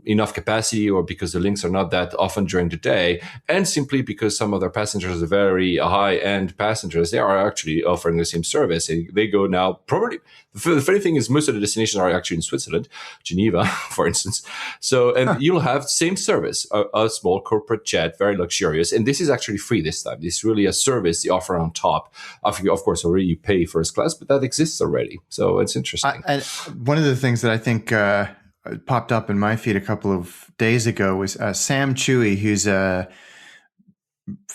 enough capacity, or because the links are not that often during the day, and simply because some of their passengers are very high-end passengers, they are actually offering the same service. They go now, probably, the funny thing is most of the destinations are actually in Switzerland, Geneva, for instance. So, and you'll have same service, a small corporate jet, very luxurious. And this is actually free this time. This is really a service they offer on top. Of course, already you pay first class, but that exists already. So it's interesting. One of the things that I think popped up in my feed a couple of days ago was Sam Chewy, who's a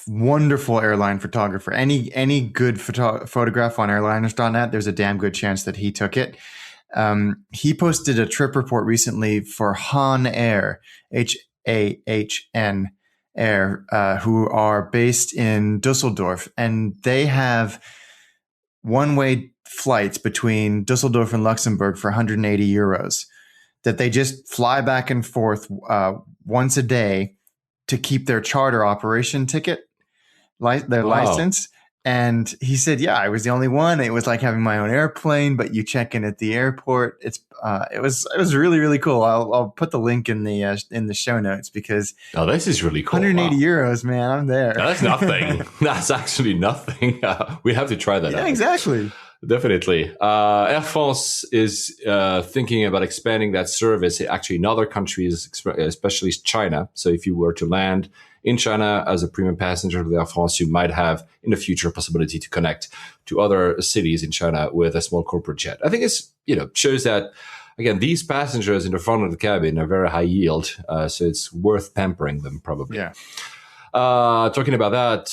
wonderful airline photographer. Any good photograph on airliners.net, there's a damn good chance that he took it. He posted a trip report recently for Han Air, HAHN, Air, who are based in Dusseldorf, and they have one-way flights between Dusseldorf and Luxembourg for 180 euros that they just fly back and forth once a day to keep their charter operation ticket, their license. And he said, yeah, I was the only one. It was like having my own airplane, but you check in at the airport. It was really, really cool. I'll put the link in the show notes because this is really cool. 180 euros, man. I'm there. No, that's nothing. That's actually nothing. We have to try that out. Yeah, exactly. Definitely. Air France is thinking about expanding that service actually in other countries, especially China. So if you were to land in China as a premium passenger with Air France, you might have in the future a possibility to connect to other cities in China with a small corporate jet. I think it's, shows that, again, these passengers in the front of the cabin are very high yield. So it's worth pampering them probably. Yeah. Talking about that,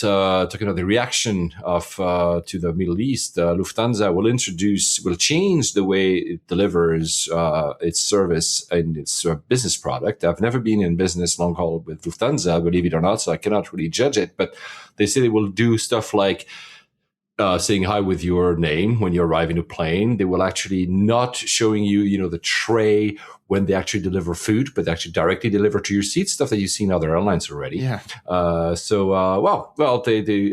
talking about the reaction of to the Middle East, Lufthansa will change the way it delivers its service and its business product. I've never been in business long haul with Lufthansa, believe it or not, so I cannot really judge it. But they say they will do stuff like saying hi with your name when you arrive in a plane. They will actually not showing you, the tray when they actually deliver food, but they actually directly deliver to your seat, stuff that you see in other airlines already. Yeah. They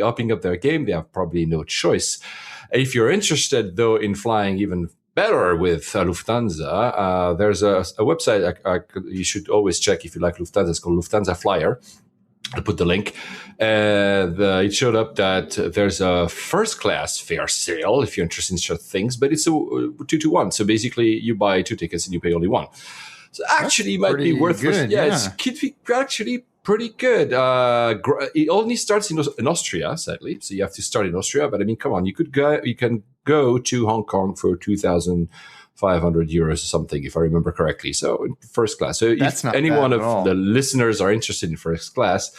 upping up their game. They have probably no choice. If you're interested, though, in flying even better with Lufthansa, there's a website you should always check if you like Lufthansa. It's called Lufthansa Flyer. I'll put the link. It showed up that there's a first class fare sale if you're interested in such things, but it's a 2-to-1. So basically, you buy 2 tickets and you pay only 1. So actually, it might be worth it. Yeah, it could be actually pretty good. It only starts in Austria, sadly. So you have to start in Austria. But I mean, come on, you can go to Hong Kong for 2,500 euros or something, if I remember correctly. So in first class. So if any one of the listeners are interested in first class,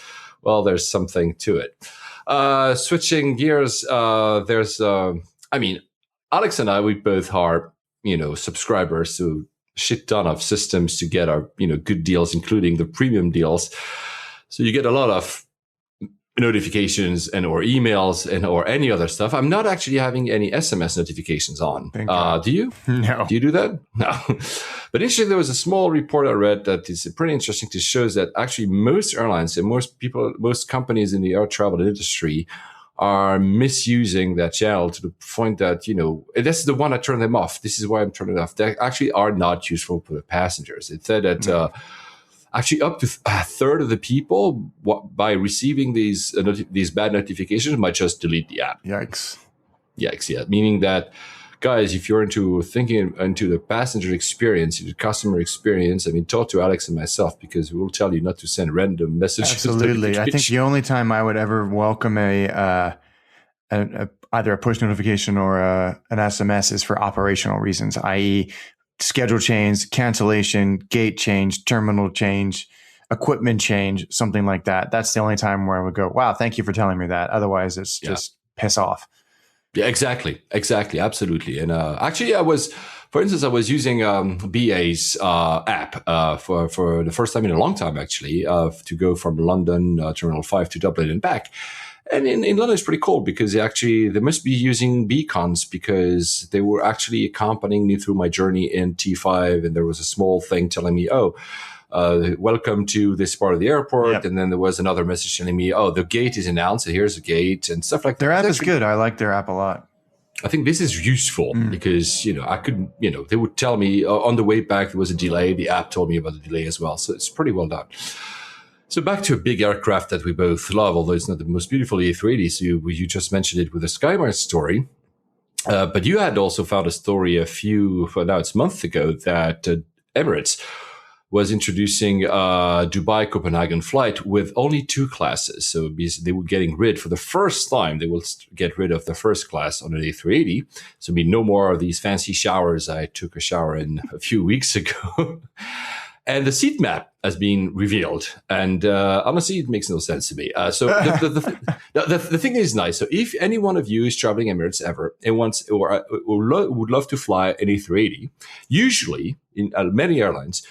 well, there's something to it. Switching gears, Alex and I, we both are, subscribers to a shit ton of systems to get our, good deals, including the premium deals. So you get a lot of notifications or emails or any other stuff. I'm not actually having any SMS notifications on. Do you? No. Do you do that? No. But actually, there was a small report I read that is pretty interesting to show that actually most airlines and most companies in the air travel industry are misusing that channel to the point that, this is the one I turn them off. This is why I'm turning it off. They actually are not useful for the passengers. It said that actually up to a third of the people, by receiving these bad notifications, might just delete the app. Yikes, yeah. Meaning that, guys, if you're into the passenger experience, the customer experience, talk to Alex and myself, because we will tell you not to send random messages. Absolutely. I think the only time I would ever welcome either a push notification or an SMS is for operational reasons, i.e., schedule change, cancellation, gate change, terminal change, equipment change, something like that. That's the only time where I would go, wow, thank you for telling me that. Otherwise, it's just piss off. Yeah, exactly. Absolutely. And actually, I was using BA's app for the first time in a long time, actually, to go from London Terminal 5 to Dublin and back. And in London, it's pretty cool because they must be using beacons, because they were actually accompanying me through my journey in T5. And there was a small thing telling me, welcome to this part of the airport. Yep. And then there was another message telling me, the gate is announced. So here's the gate and stuff like that. Their app is good. I like their app a lot. I think this is useful because, I could, they would tell me on the way back, there was a delay. The app told me about the delay as well. So it's pretty well done. So back to a big aircraft that we both love, although it's not the most beautiful A380. So you just mentioned it with the SkyMiles story. But you had also found a story it's a month ago, that Emirates was introducing a Dubai-Copenhagen flight with only 2 classes. So they were getting rid, for the first time, they will get rid of the first class on an A380. So no more of these fancy showers I took a shower in a few weeks ago. And the seat map has been revealed. And honestly, it makes no sense to me. So the thing is nice. So if any one of you is traveling Emirates ever and wants or would love to fly an A380, usually in many airlines,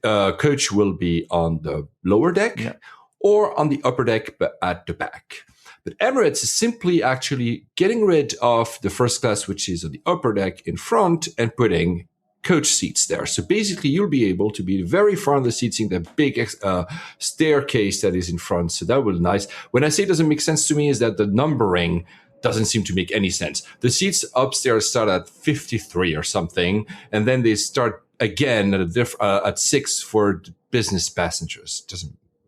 coach will be on the lower deck, or on the upper deck but at the back. But Emirates is simply actually getting rid of the first class, which is on the upper deck in front, and putting coach seats there. So basically, you'll be able to be very front of the seats in the big staircase that is in front. So that will be nice. When I say it doesn't make sense to me, is that the numbering doesn't seem to make any sense. The seats upstairs start at 53 or something, and then they start again at 6 for business passengers.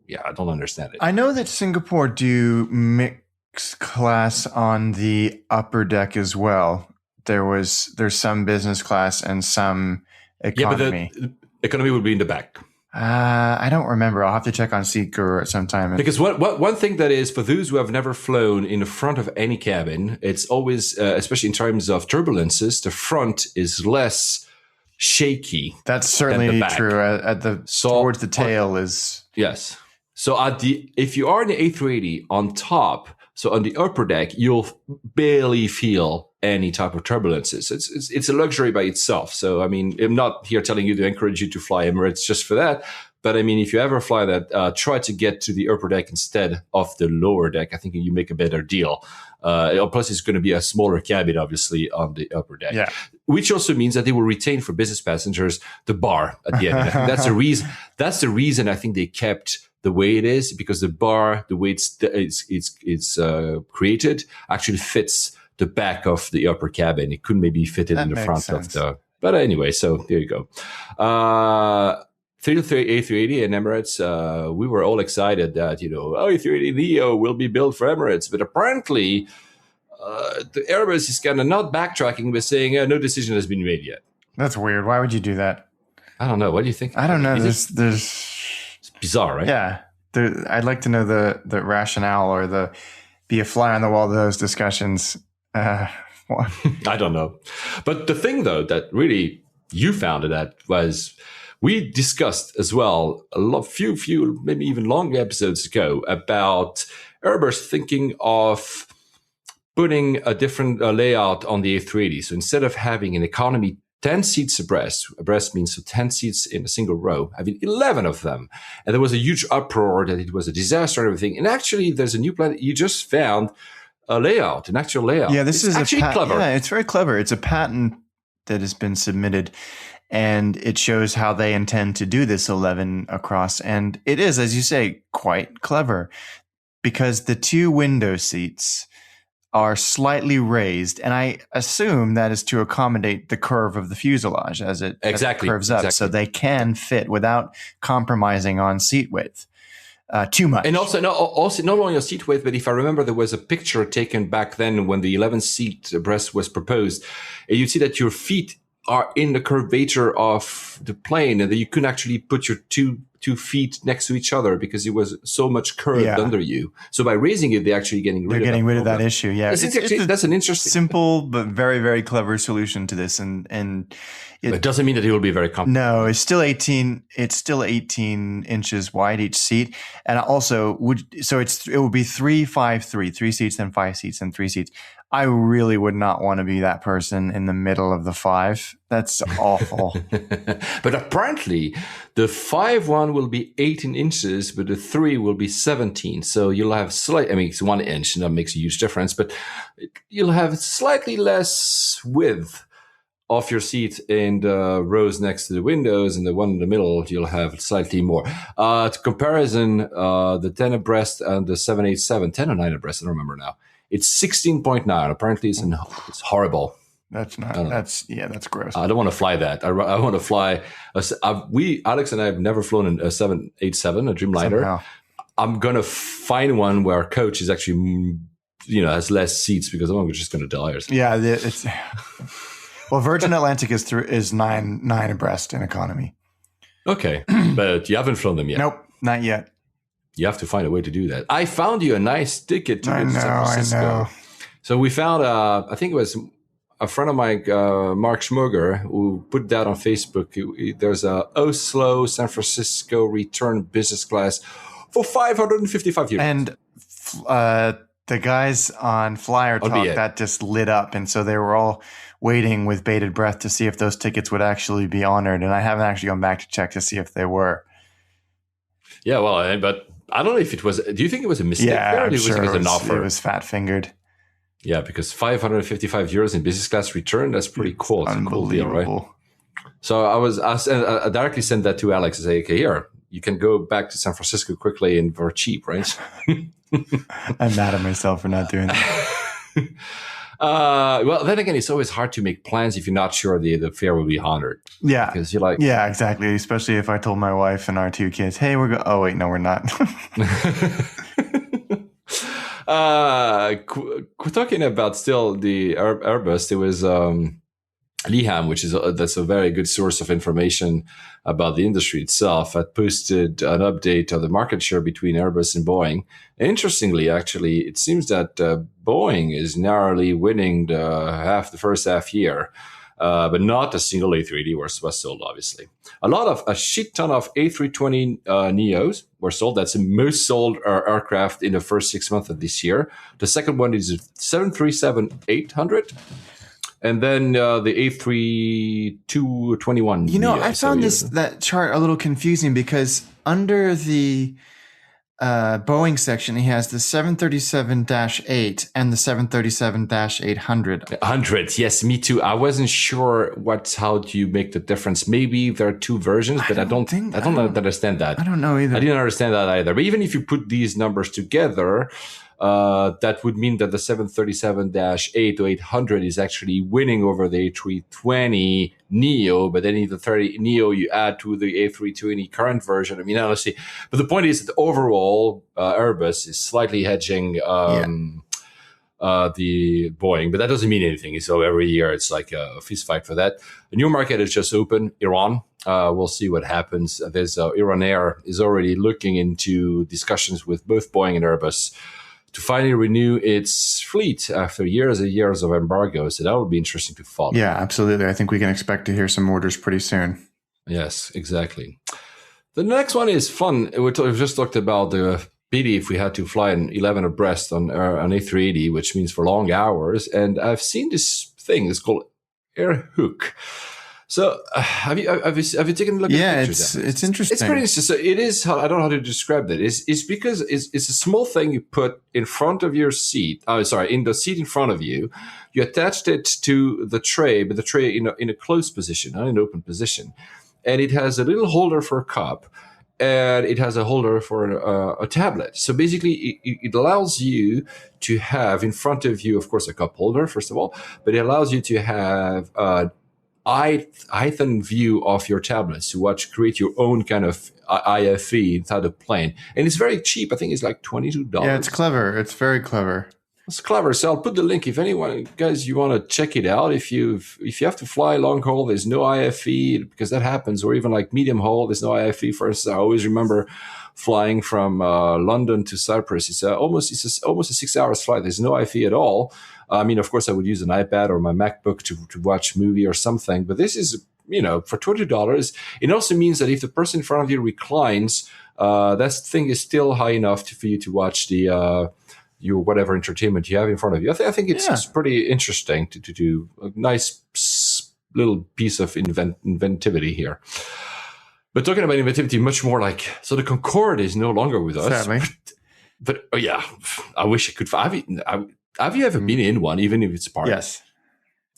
I don't understand it. I know that Singapore do mixed class on the upper deck as well. There's some business class and some economy. Yeah, but the economy would be in the back. I don't remember. I'll have to check on SeatGuru at some time. Because one thing that is, for those who have never flown in the front of any cabin, it's always, especially in terms of turbulences, the front is less shaky. That's certainly true. Towards the tail is... Yes. So if you are in the A380 on top, so on the upper deck, you'll barely feel any type of turbulences. It's a luxury by itself. So, I mean, I'm not here telling you to encourage you to fly Emirates just for that. But I mean, if you ever fly that, try to get to the upper deck instead of the lower deck. I think you make a better deal. Plus, it's going to be a smaller cabin, obviously, on the upper deck. Yeah. Which also means that they will retain for business passengers the bar at the end. I think that's the reason. That's the reason I think they kept the way it is, because the bar, the way it's created, actually fits the back of the upper cabin. It couldn't maybe fit it in the front of the. But anyway, so there you go. 330 A380 and Emirates. We were all excited that A380 Neo will be built for Emirates, but apparently the Airbus is kind of not backtracking, but saying no decision has been made yet. That's weird. Why would you do that? I don't know. What do you think? I don't know. It's bizarre, right? Yeah. I'd like to know the rationale or be a fly on the wall of those discussions. I don't know. But the thing, though, that really you found it at was we discussed as well few, maybe even long episodes ago about Airbus thinking of putting a different layout on the A380. So instead of having an economy 10 seats abreast means so 10 seats in a single row, having 11 of them. And there was a huge uproar that it was a disaster and everything. And actually, there's a new plan. You just found an actual layout. Yeah, this is actually clever. Yeah, it's very clever. It's a patent that has been submitted, and it shows how they intend to do this 11 across. And it is, as you say, quite clever, because the two window seats are slightly raised, and I assume that is to accommodate the curve of the fuselage as it curves up, so they can fit without compromising on seat width too much. And also not only on seat width, but if I remember, there was a picture taken back then when the 11-seat abreast was proposed, and you see that your feet are in the curvature of the plane, and that you couldn't actually put your two feet next to each other because it was so much curved under you. So by raising it, they're actually getting rid of that issue. Yeah, that's an interesting, simple but very, very clever solution to this, and it doesn't mean that it will be very comfortable. No, it's still 18. It's still 18 inches wide each seat, and also it would be 3-5-3, 3 seats, then 5 seats, and 3 seats. I really would not want to be that person in the middle of the 5. That's awful. But apparently, the 5 one will be 18 inches, but the 3 will be 17. So you'll have it's 1 inch, and that makes a huge difference, but you'll have slightly less width off your seat in the rows next to the windows, and the one in the middle, you'll have slightly more. To comparison, the 10 abreast and the 787, 10 or 9 abreast, I don't remember now. It's 16.9. Apparently, it's horrible. That's gross. I don't want to fly that. I want to fly. Alex and I have never flown a 787, a Dreamliner. Somehow. I'm gonna find one where our coach is actually, has less seats because I'm just gonna die or something. Yeah, it's. Well, Virgin Atlantic is 9 abreast in economy. Okay, but you haven't flown them yet. Nope, not yet. You have to find a way to do that. I found you a nice ticket to San Francisco. I know. So we found, I think it was a friend of mine, Mark Schmoger, who put that on Facebook. There's a Oslo, San Francisco return business class for 555 euros. And the guys on Flyer Talk, that just lit up. And so they were all waiting with bated breath to see if those tickets would actually be honored. And I haven't actually gone back to check to see if they were. Yeah, well, but I don't know if it was. Do you think it was a mistake? Yeah, there, or I'm do you think sure it was an offer? It was fat fingered. Yeah, because 555 euros in business class return, that's pretty cool. It's a cool deal, right? So I directly sent that to Alex and say, okay, here, you can go back to San Francisco quickly and for cheap, right? I'm mad at myself for not doing that. Well, then again, it's always hard to make plans if you're not sure the fare will be honored. Yeah. Because you're like... Yeah, exactly. Especially if I told my wife and our 2 kids, hey, oh, wait, no, we're not. Talking about still the Airbus, there was Leham, which is that's a very good source of information about the industry itself, had posted an update of the market share between Airbus and Boeing. And interestingly, actually, it seems that Boeing is narrowly winning the first half year, but not a single A380 was sold, obviously. A shit ton of A320 Neos were sold. That's the most sold aircraft in the first 6 months of this year. The second one is 737-800. And then the A321. You know, Neo, I found that chart a little confusing because under the Boeing section, he has the 737-8 and the 737-800. 100, yes, me too. I wasn't sure how do you make the difference. Maybe there are 2 versions, but I don't understand that. I don't know either. I didn't understand that either. But even if you put these numbers together, that would mean that the 737-8 to 800 is actually winning over the A320 Neo, but then in the 30 Neo you add to the A320 current version. I mean, honestly, but the point is that overall Airbus is slightly hedging the Boeing, but that doesn't mean anything. So every year it's like a fist fight for that. A new market has just opened, Iran. We'll see what happens. There's Iran Air is already looking into discussions with both Boeing and Airbus to finally renew its fleet after years and years of embargo. So that would be interesting to follow. Yeah, absolutely. I think we can expect to hear some orders pretty soon. Yes, exactly. The next one is fun. We've just talked about the pity if we had to fly an 11 abreast on an A380, which means for long hours. And I've seen this thing. It's called Air Hook. So have you taken a look at the pictures? Yeah, it's interesting. It's pretty interesting. So it is, I don't know how to describe that. It's because it's a small thing you put in front of your seat. In the seat in front of you. You attached it to the tray, but the tray in a closed position, not in an open position. And it has a little holder for a cup, and it has a holder for a tablet. So basically, it allows you to have in front of you, of course, a cup holder, first of all, but it allows you to have heightened view of your tablets to create your own kind of IFE inside the plane. And it's very cheap. I think it's like $22. Yeah, it's clever. It's very clever. It's clever. So I'll put the link if anyone, guys, you want to check it out. If you have to fly long haul, there's no IFE because that happens, or even like medium haul, there's no IFE. For instance, I always remember flying from London to Cyprus. It's almost a 6 hours flight. There's no IFE at all. I mean, of course, I would use an iPad or my MacBook to watch a movie or something. But this is, for $20. It also means that if the person in front of you reclines, that thing is still high enough for you to watch your whatever entertainment you have in front of you. I think it's pretty interesting to do a nice little piece of inventivity here. But talking about inventivity, much more like, so the Concorde is no longer with us. Sadly. But I wish I could. Have you ever been in one, even if it's part? Yes.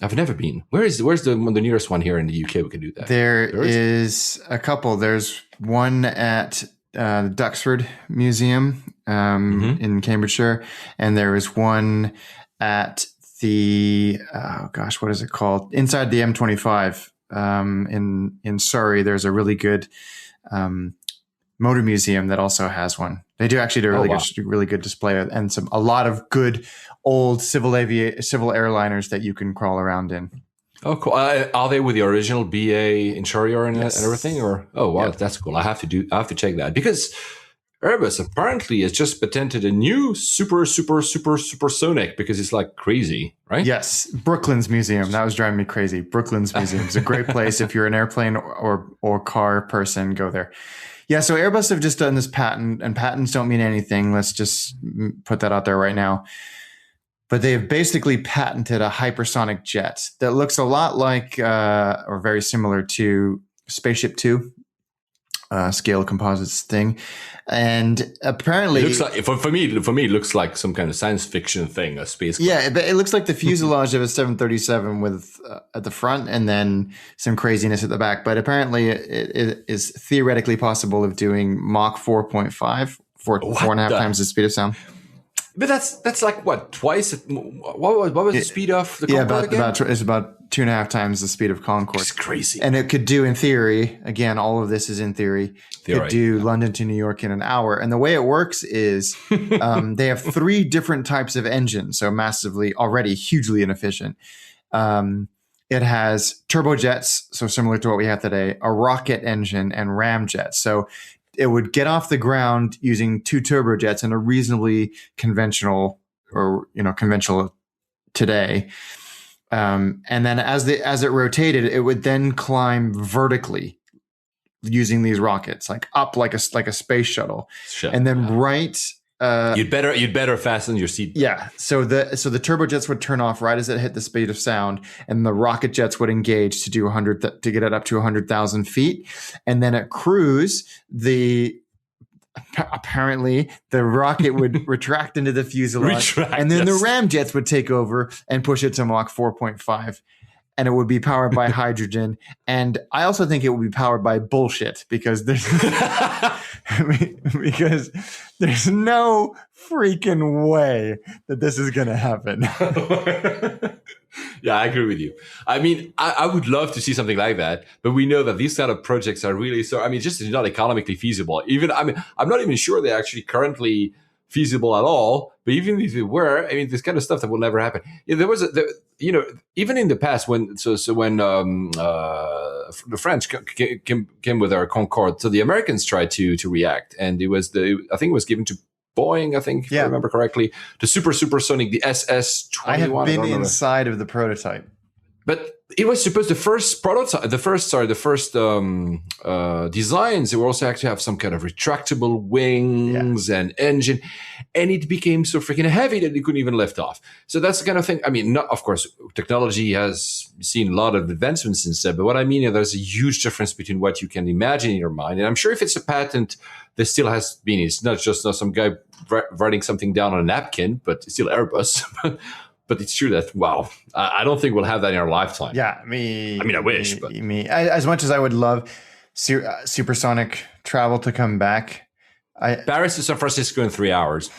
I've never been. Where's the nearest one here in the UK we can do that? There is a couple. There's one at the Duxford Museum in Cambridgeshire, and there is one at the what is it called? Inside the M25 in Surrey. There's a really good motor museum that also has one. They do actually do a really good display and a lot of good old civil airliners that you can crawl around in. Oh, cool. Are they with the original BA interior and everything? Or that's cool. I have to check that because Airbus apparently has just patented a new supersonic because it's like crazy, right? Yes, Brooklands Museum. That was driving me crazy. Brooklands Museum is a great place if you're an airplane or car person. Go there. Yeah, so Airbus have just done this patent, and patents don't mean anything. Let's just put that out there right now. But they have basically patented a hypersonic jet that looks a lot like or very similar to Spaceship Two. scale composites thing. And apparently, It looks like for me, it looks like some kind of science fiction thing, a space. Yeah, but it looks like the fuselage of a 737 with at the front and then some craziness at the back. But apparently, it is theoretically possible of doing Mach 4.5, four and a half times the speed of sound. But that's like what, twice? What was the speed of the Concorde again? It's about 2.5 times the speed of Concorde. It's crazy. And it could do, in theory, again, all of this is in theory, could do London to New York in an hour. And the way it works is they have 3 different types of engines, so massively, already hugely inefficient. It has turbojets, so similar to what we have today, a rocket engine, and ramjets. So it would get off the ground using 2 turbojets in a reasonably conventional today. And then as it rotated, it would then climb vertically using these rockets, like up like a space shuttle. And then you'd better fasten your seat. Yeah. So the turbojets would turn off right as it hit the speed of sound, and the rocket jets would engage to do to get it up to 100,000 feet. And then at cruise, apparently the rocket would retract into the fuselage, and then the ramjets would take over and push it to Mach 4.5. And it would be powered by hydrogen. And I also think it would be powered by bullshit, because there's no freaking way that this is going to happen. Yeah, I agree with you. I mean, I would love to see something like that, but we know that these kind of projects are really just not economically feasible. I'm not even sure they're actually currently feasible at all. But even if it were, this kind of stuff that will never happen. There was even in the past when the French came with our Concorde, so the Americans tried to react, and it was I think it was given to Boeing, if I remember correctly, the supersonic, the SS-21. I have been inside of the prototype. But it was supposed the first designs, they were also actually have some kind of retractable wings and engine, and it became so freaking heavy that it couldn't even lift off. So that's the kind of thing. Of course, technology has seen a lot of advancements since then, but what I mean is there's a huge difference between what you can imagine in your mind. And I'm sure if it's a patent, there still has been. It's not just some guy writing something down on a napkin, but it's still Airbus. But it's true that, I don't think we'll have that in our lifetime. Yeah, I wish. But as much as I would love supersonic travel to come back. Paris to San Francisco in 3 hours.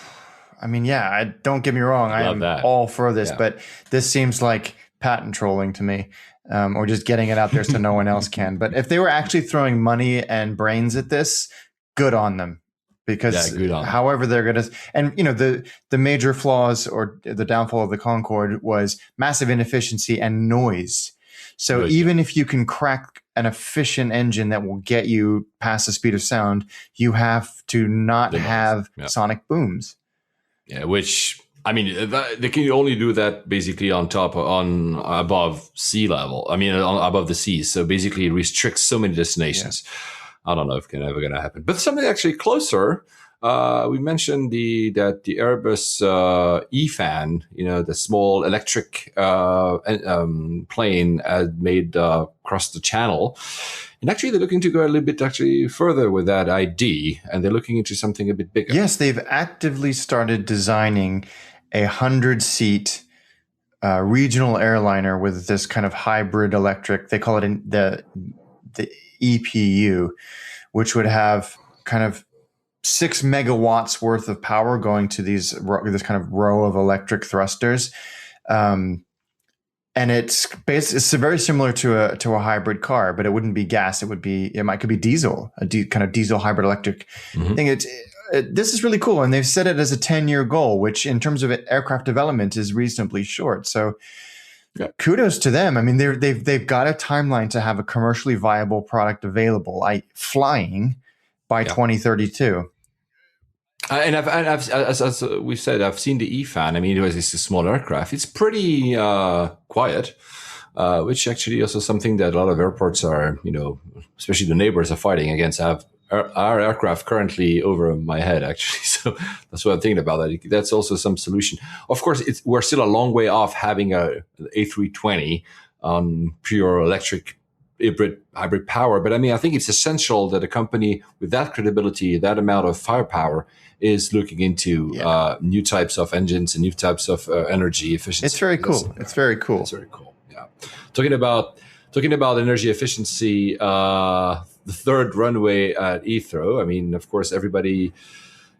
Don't get me wrong. I am all for this, but this seems like patent trolling to me, or just getting it out there so no one else can. But if they were actually throwing money and brains at this, good on them. Because however they're going to, and the major flaws or the downfall of the Concorde was massive inefficiency and noise. So even if you can crack an efficient engine that will get you past the speed of sound, you have to not have sonic booms. Yeah, which they can only do that basically above sea level. Above the seas. So basically, it restricts so many destinations. Yeah. I don't know if it's ever going to happen. But something actually closer, we mentioned that the Airbus E-Fan, the small electric plane made across the channel. And actually, they're looking to go a little bit further with that ID, and they're looking into something a bit bigger. Yes, they've actively started designing a 100-seat regional airliner with this kind of hybrid electric. They call it the EPU, which would have kind of 6 megawatts worth of power going to this kind of row of electric thrusters, and it's very similar to a hybrid car, but it wouldn't be gas. It could be diesel, kind of diesel hybrid electric thing. This is really cool, and they've set it as a 10-year goal, which in terms of aircraft development is reasonably short. So. Yeah. Kudos to them. They've got a timeline to have a commercially viable product available, flying by 2032. And I've as we've said, I've seen the E-Fan. It's a small aircraft. It's pretty quiet, which actually also something that a lot of airports are, especially the neighbors are fighting against. I have our aircraft currently over my head, actually. So that's what I'm thinking about. That's also some solution. Of course, we're still a long way off having a A320 on pure electric hybrid power. But I mean, I think it's essential that a company with that credibility, that amount of firepower, is looking into new types of engines and new types of energy efficiency. It's very cool. It's very cool. It's very cool. Yeah. Talking about energy efficiency, the third runway at Heathrow. I mean, of course, everybody,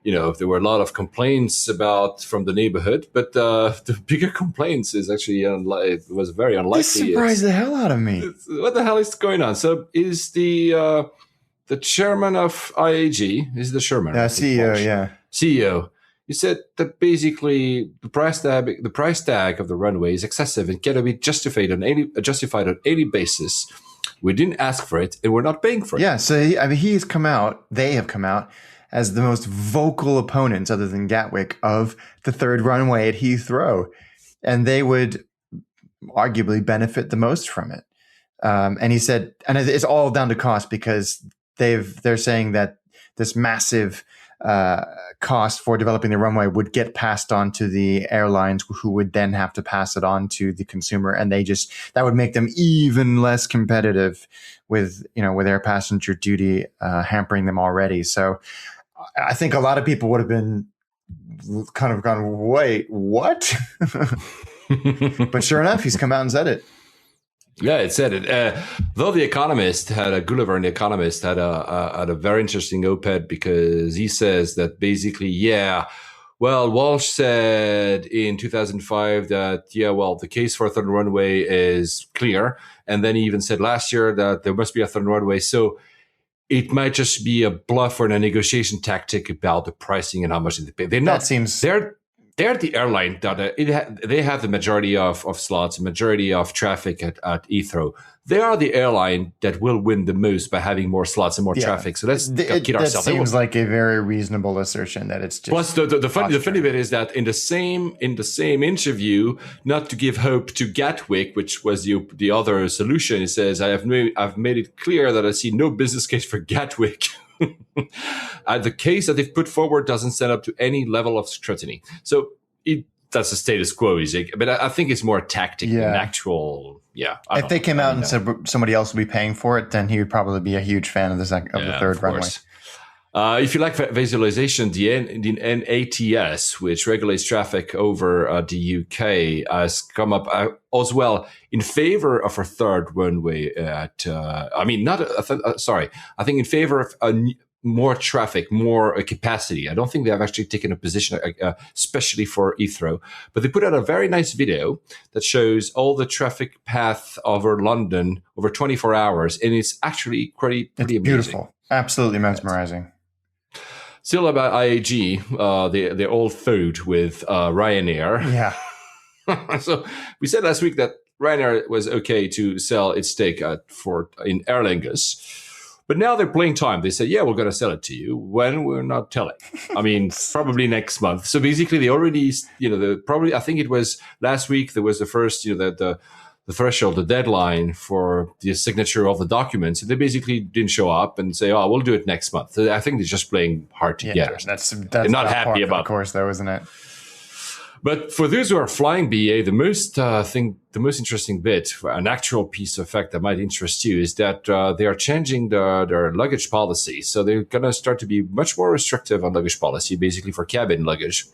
there were a lot of complaints from the neighborhood, but the bigger complaints is actually it was very unlikely. This surprised the hell out of me. What the hell is going on? So is the chairman of IAG, is the chairman? CEO, yeah. CEO. He said that basically the price tag of the runway is excessive and cannot be justified on any basis. We didn't ask for it, and we're not paying for it. Yeah, so they have come out as the most vocal opponents, other than Gatwick, of the third runway at Heathrow, and they would arguably benefit the most from it. And he said, and it's all down to cost, because they're saying that this massive cost for developing the runway would get passed on to the airlines, who would then have to pass it on to the consumer, and that would make them even less competitive with air passenger duty hampering them already. So I think a lot of people would have been kind of gone, wait, what? But sure enough, he's come out and said it. Yeah, it said it. Though the Economist Gulliver and the Economist had a very interesting op-ed, because he says that basically, Walsh said in 2005 that, the case for a third runway is clear. And then he even said last year that there must be a third runway. So it might just be a bluff or a negotiation tactic about the pricing and how much they pay. They're the airline that they have the majority of slots, majority of traffic at Heathrow. They are the airline that will win the most by having more slots and more traffic. So let's kid ourselves. That seems like a very reasonable assertion that it's just. Plus, the funny bit is that in the same interview, not to give hope to Gatwick, which was the other solution, he says, I've made it clear that I see no business case for Gatwick. The case that they've put forward doesn't stand up to any level of scrutiny. So that's the status quo, but I think it's more tactic than actual. Yeah. If they came out and said somebody else would be paying for it, then he would probably be a huge fan of the third runway. If you like visualization, the NATS, which regulates traffic over the UK, has come up as well in favor of a third runway I think in favor of more traffic, more capacity. I don't think they have actually taken a position, especially for Heathrow, but they put out a very nice video that shows all the traffic path over London over 24 hours, and it's actually pretty amazing. Beautiful, absolutely mesmerizing. Still about IAG, their old feud with Ryanair. Yeah. So we said last week that Ryanair was okay to sell its stake in Aer Lingus. But now they're playing time. They said, we're going to sell it to you. When? We're not telling. I mean, probably next month. So basically they already, I think it was last week, there was the first, the threshold, the deadline for the signature of the documents. They basically didn't show up and say, we'll do it next month. So I think they're just playing hard to get. That's they're not happy about it. Of course, though, isn't it? But for those who are flying BA, the most interesting bit, an actual piece of fact that might interest you, is that they are changing their luggage policy. So they're going to start to be much more restrictive on luggage policy, basically for cabin luggage,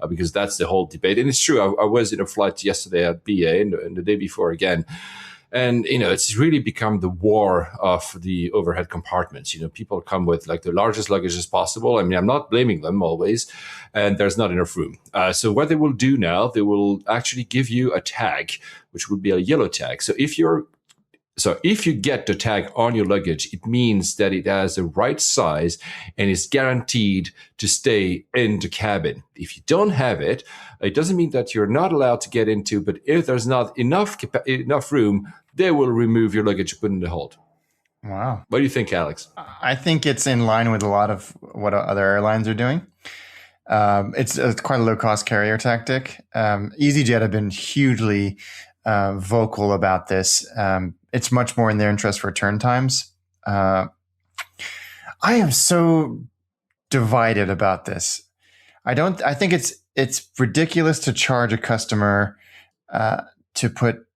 because that's the whole debate. And it's true. I was in a flight yesterday at BA and the day before again. And, it's really become the war of the overhead compartments. People come with like the largest luggage as possible. I mean, I'm not blaming them always, and there's not enough room. So what they will do now, they will actually give you a tag, which would be a yellow tag. So if you get the tag on your luggage, it means that it has the right size and is guaranteed to stay in the cabin. If you don't have it, it doesn't mean that you're not allowed to get into, but if there's not enough room, they will remove your luggage and put it in the hold. Wow. What do you think, Alex? I think it's in line with a lot of what other airlines are doing. It's quite a low-cost carrier tactic. EasyJet have been hugely vocal about this. It's much more in their interest for return times. I am so divided about this. I think it's ridiculous to charge a customer to put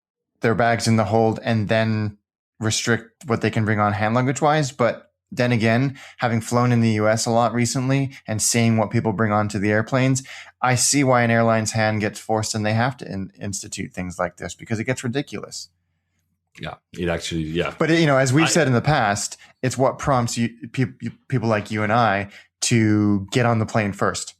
their bags in the hold and then restrict what they can bring on hand luggage wise. But then again, having flown in the US a lot recently and seeing what people bring onto the airplanes, I see why an airline's hand gets forced and they have to institute things like this because it gets ridiculous. Yeah, it actually, yeah. But, as we've said in the past, it's what prompts people like you and I to get on the plane first.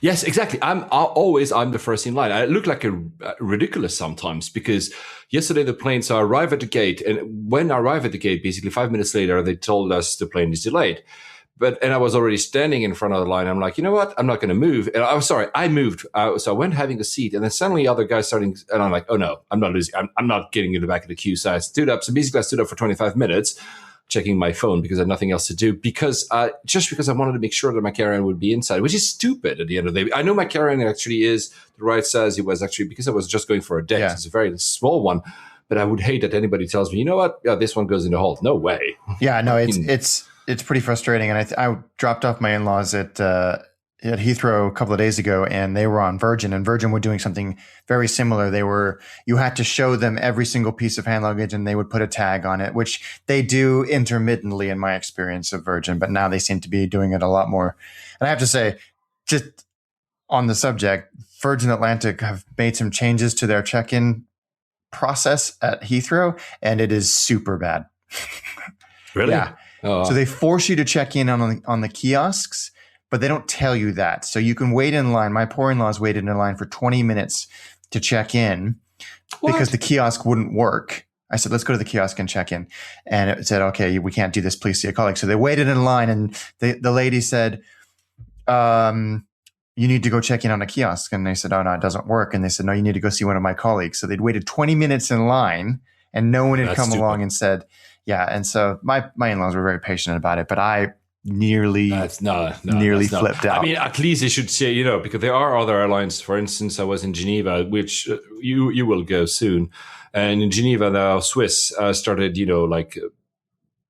Yes, exactly. I'm the first in line. I look like a ridiculous sometimes because yesterday the plane, so I arrive at the gate, and when I arrive at the gate, basically 5 minutes later, they told us the plane is delayed. And I was already standing in front of the line. I'm like, you know what? I'm not going to move. And I moved. So I went having a seat, and then suddenly other guys starting, and I'm like, oh no, I'm not losing. I'm not getting in the back of the queue. So I stood up. So basically I stood up for 25 minutes. Checking my phone because I had nothing else to do because I wanted to make sure that my carry-on would be inside, which is stupid at the end of the day. I know my carry-on actually is, the right size. It was actually because I was just going for a day. Yeah. It's a very small one, but I would hate that anybody tells me, you know what? Yeah, this one goes in the hold. No way. Yeah, no, it's pretty frustrating. And I dropped off my in-laws at Heathrow a couple of days ago, and they were on Virgin, and Virgin were doing something very similar. You had to show them every single piece of hand luggage, and they would put a tag on it, which they do intermittently in my experience of Virgin, but now they seem to be doing it a lot more. And I have to say, just on the subject, Virgin Atlantic have made some changes to their check-in process at Heathrow, and it is super bad. Really? Yeah. Oh. So they force you to check in on the kiosks, but they don't tell you that. So you can wait in line. My poor in-laws waited in line for 20 minutes to check in because the kiosk wouldn't work. I said, let's go to the kiosk and check in. And it said, okay, we can't do this. Please see a colleague. So they waited in line, and the lady said, you need to go check in on a kiosk. And they said, oh, no, it doesn't work. And they said, no, you need to go see one of my colleagues. So they'd waited 20 minutes in line, and no one had come along and said, yeah. And so my in-laws were very patient about it, but I nearly flipped out. I mean, at least they should say, because there are other airlines. For instance, I was in Geneva, which you will go soon. And in Geneva now, Swiss started,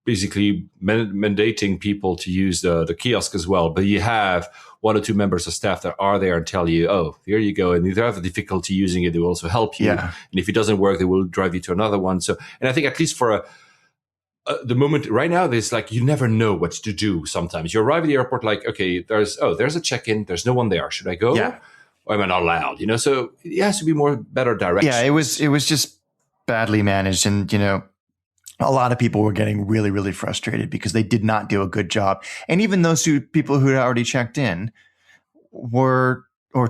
basically mandating people to use the kiosk as well. But you have one or two members of staff that are there and tell you, oh, here you go. And if you have a difficulty using it, they will also help you. Yeah. And if it doesn't work, they will drive you to another one. So, and I think at least for the moment right now, there's you never know what to do. Sometimes you arrive at the airport, okay, there's a check-in. There's no one there. Should I go? Yeah. Or am I not allowed? So it has to be better direction. Yeah, it was just badly managed. And, a lot of people were getting really, really frustrated because they did not do a good job. And even those people who had already checked in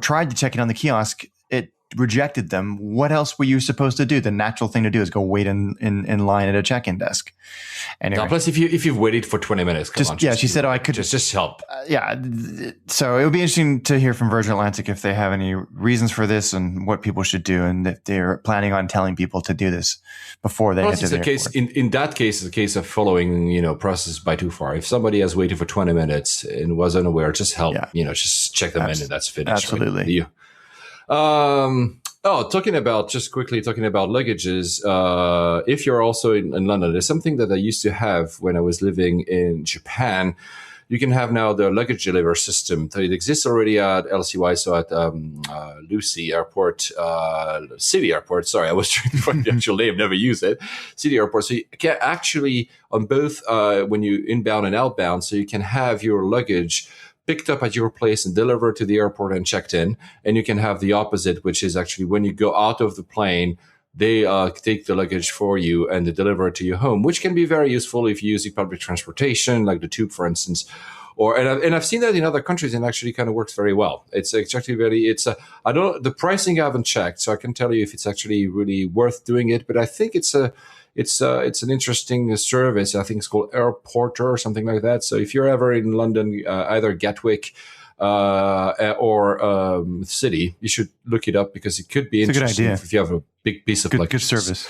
tried to check in on the kiosk, it rejected them. What else were you supposed to do? The natural thing to do is go wait in line at a check-in desk. Anyway, plus, if you've waited for 20 minutes, she said, I could just help. So it would be interesting to hear from Virgin Atlantic if they have any reasons for this and what people should do, and if they're planning on telling people to do this before they head to the airport. In that case, it's a case of following process by too far. If somebody has waited for 20 minutes and was unaware, just help. Yeah. Just check them in, and that's finished. Absolutely. Right? Talking about luggages, if you're also in London, there's something that I used to have when I was living in Japan. You can have now the luggage delivery system. So it exists already at LCY, so at City Airport. Sorry, I was trying to find the actual name, never used it. City Airport. So you can actually, on both when you inbound and outbound, so you can have your luggage picked up at your place and delivered to the airport and checked in. And you can have the opposite, which is actually when you go out of the plane, they take the luggage for you and they deliver it to your home, which can be very useful if you're using public transportation, like the tube, for instance. And I've seen that in other countries, and actually kind of works very well. The pricing I haven't checked, so I can tell you if it's actually really worth doing it. But I think it's an interesting service. I think it's called Airporter or something like that. So if you're ever in London, either Gatwick or City, you should look it up because it could be interesting if you have a big piece of luggage. Good service.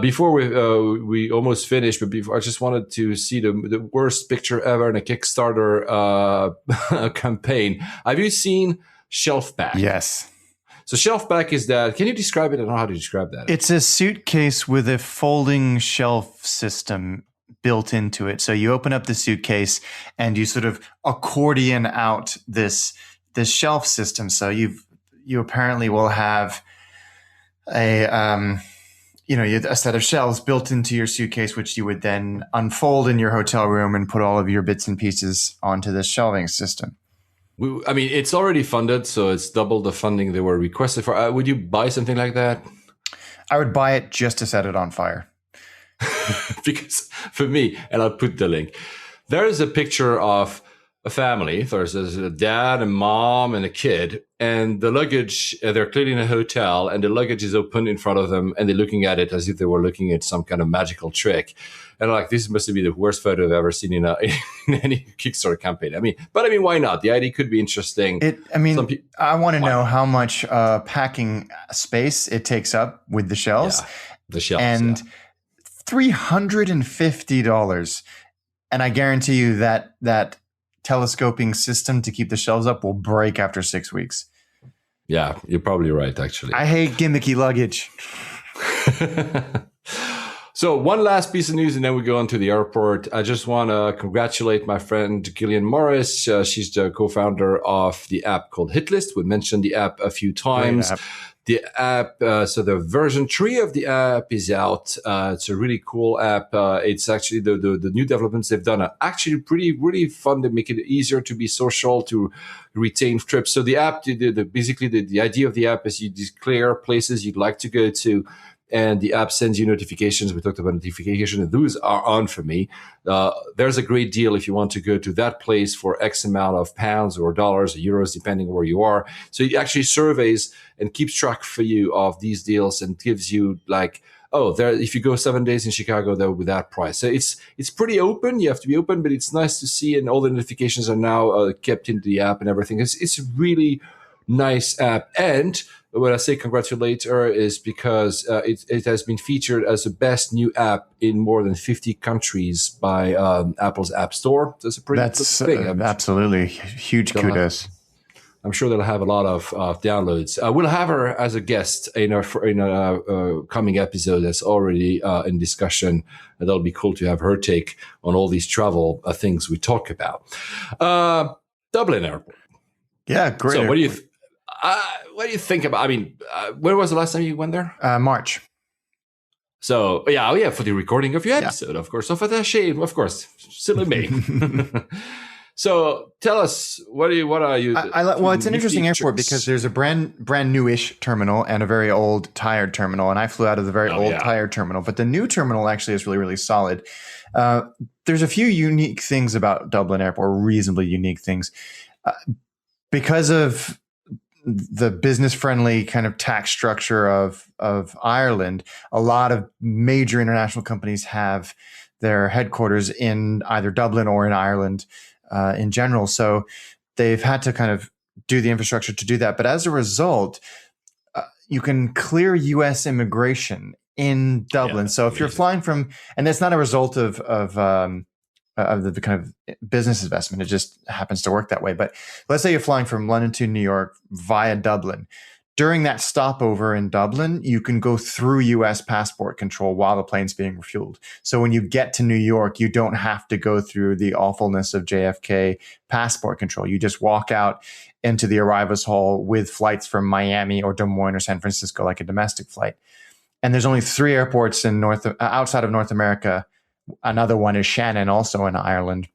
Before we almost finished, but before I just wanted to see the worst picture ever in a Kickstarter campaign. Have you seen Shelf Back? Yes. So Shelf Back is that. Can you describe it? I don't know how to describe that. It's a suitcase with a folding shelf system built into it. So you open up the suitcase and you sort of accordion out this shelf system. So you apparently will have a set of shelves built into your suitcase, which you would then unfold in your hotel room and put all of your bits and pieces onto this shelving system. I mean, it's already funded, so it's double the funding they were requested for. Would you buy something like that? I would buy it just to set it on fire. Because for me, and I'll put the link, there is a picture of a family. There's a dad, a mom, and a kid, and the luggage, they're clearly in a hotel, and the luggage is open in front of them, and they're looking at it as if they were looking at some kind of magical trick. And like, this must be the worst photo I've ever seen in any Kickstarter campaign. I mean, why not? The idea could be interesting. I want to know how much packing space it takes up with the shelves. Yeah, the shelves. And $350. And I guarantee you that telescoping system to keep the shelves up will break after 6 weeks. Yeah, you're probably right, actually. I hate gimmicky luggage. So one last piece of news, and then we go on to the airport. I just want to congratulate my friend Gillian Morris. She's the co-founder of the app called Hitlist. We mentioned the app a few times. The app, so the version 3 of the app is out. It's a really cool app. It's actually the new developments they've done are actually really fun. They make it easier to be social, to retain trips. So the app, basically the idea of the app is you declare places you'd like to go to, and the app sends you notifications. We talked about notifications, and those are on for me. There's a great deal if you want to go to that place for X amount of pounds or dollars or euros, depending where you are. So it actually surveys and keeps track for you of these deals and gives you like, if you go 7 days in Chicago, that will be that price. So it's pretty open. You have to be open, but it's nice to see, and all the notifications are now kept into the app and everything. It's a really nice app. And when I say congratulate her is because it has been featured as the best new app in more than 50 countries by Apple's App Store. So it's a pretty good thing. Absolutely huge kudos. I'm sure they'll have a lot of downloads. We'll have her as a guest in a coming episode that's already in discussion. And that'll be cool to have her take on all these travel things we talk about. Dublin Airport. Yeah, great. So what do you think about? I mean, when was the last time you went there? March. So for the recording of your episode, of course. So for that shame, of course, still in May. So tell us, what are you? Well, it's an interesting airport because there's a brand newish terminal and a very old tired terminal, and I flew out of the very old tired terminal. But the new terminal actually is really solid. There's a few unique things about Dublin Airport, reasonably unique things, because of the business-friendly kind of tax structure of Ireland. A lot of major international companies have their headquarters in either Dublin or in Ireland in general. So they've had to kind of do the infrastructure to do that. But as a result, you can clear U.S. immigration in Dublin. So if you're flying from, and it's not a result of the kind of business investment, it just happens to work that way. But let's say you're flying from London to New York via Dublin. During that stopover in Dublin, you can go through U.S. passport control while the plane's being refueled. So when you get to New York, you don't have to go through the awfulness of JFK passport control. You just walk out into the arrivals hall with flights from Miami or Des Moines or San Francisco, like a domestic flight. And there's only 3 airports in outside of North America. Another one is Shannon, also in Ireland,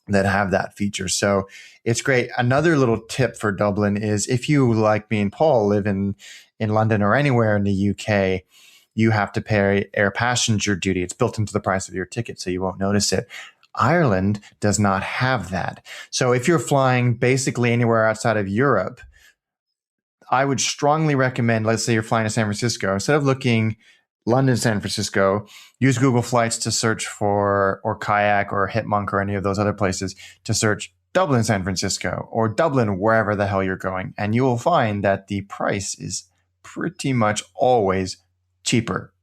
that have that feature. So it's great. Another little tip for Dublin is if you, like me and Paul, live in London or anywhere in the UK, you have to pay air passenger duty. It's built into the price of your ticket, so you won't notice it. Ireland does not have that. So if you're flying basically anywhere outside of Europe, I would strongly recommend, let's say you're flying to San Francisco, instead of looking London, San Francisco, use Google Flights to search for, or Kayak or Hitmonk or any of those other places to search Dublin, San Francisco, or Dublin, wherever the hell you're going. And you will find that the price is pretty much always cheaper.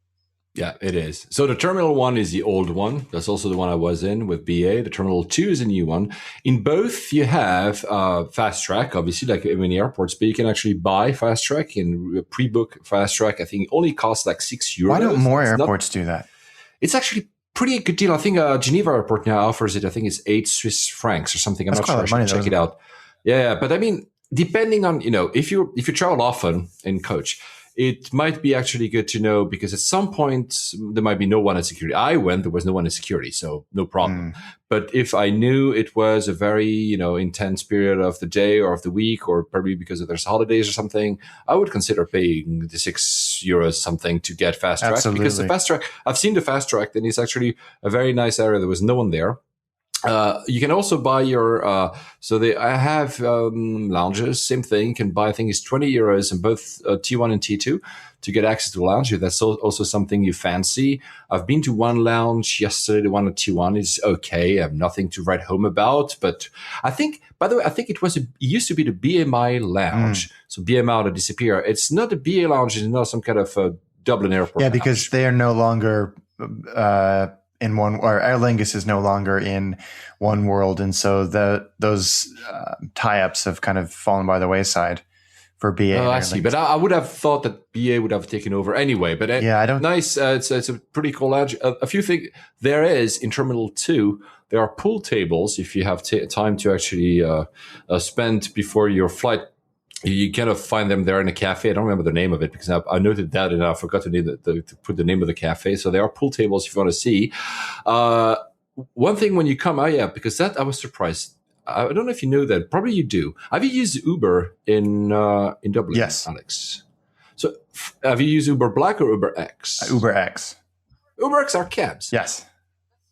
Yeah, it is. So the Terminal 1 is the old one. That's also the one I was in with BA. The Terminal 2 is a new one. In both, you have fast track, obviously, like in many airports, but you can actually buy fast track and pre-book fast track. I think it only costs like €6. Why don't more airports do that? It's actually pretty good deal. I think Geneva Airport now offers it. I think it's 8 Swiss francs or something. I'm not sure. I should check it out. Yeah, but I mean, depending on, if you travel often in coach, it might be actually good to know because at some point there might be no one at security. I went, there was no one in security, so no problem. But if I knew it was a very, intense period of the day or of the week, or probably because of there's holidays or something, I would consider paying the €6 something to get fast track. Absolutely. Because the fast track, I've seen the fast track, and it's actually a very nice area. There was no one there. You can also buy your, I have lounges, same thing. You can buy, I think it's €20 in both T1 and T2 to get access to a lounge. If that's also something you fancy. I've been to one lounge yesterday. The one at T1 is okay. I have nothing to write home about, but I think, by the way, it used to be the BMI lounge. So BMI to disappear. It's not the BA lounge. It's not some kind of Dublin airport. Yeah, lounge. because they are no longer, in one, or Aer Lingus is no longer in One World, and so those tie-ups have kind of fallen by the wayside for BA. Oh, I see. But I would have thought that BA would have taken over anyway. But yeah, I don't. Nice. It's a pretty cool lounge. A few things there is in Terminal 2. There are pool tables if you have time to actually spend before your flight. You kind of find them there in a cafe. I don't remember the name of it because I noted that and I forgot to put the name of the cafe. So there are pool tables if you want to see. One thing when you come, because that I was surprised. I don't know if you know that. Probably you do. Have you used Uber in Dublin? Yes, Alex. So have you used Uber Black or Uber X? Uber X. Uber X are cabs. Yes,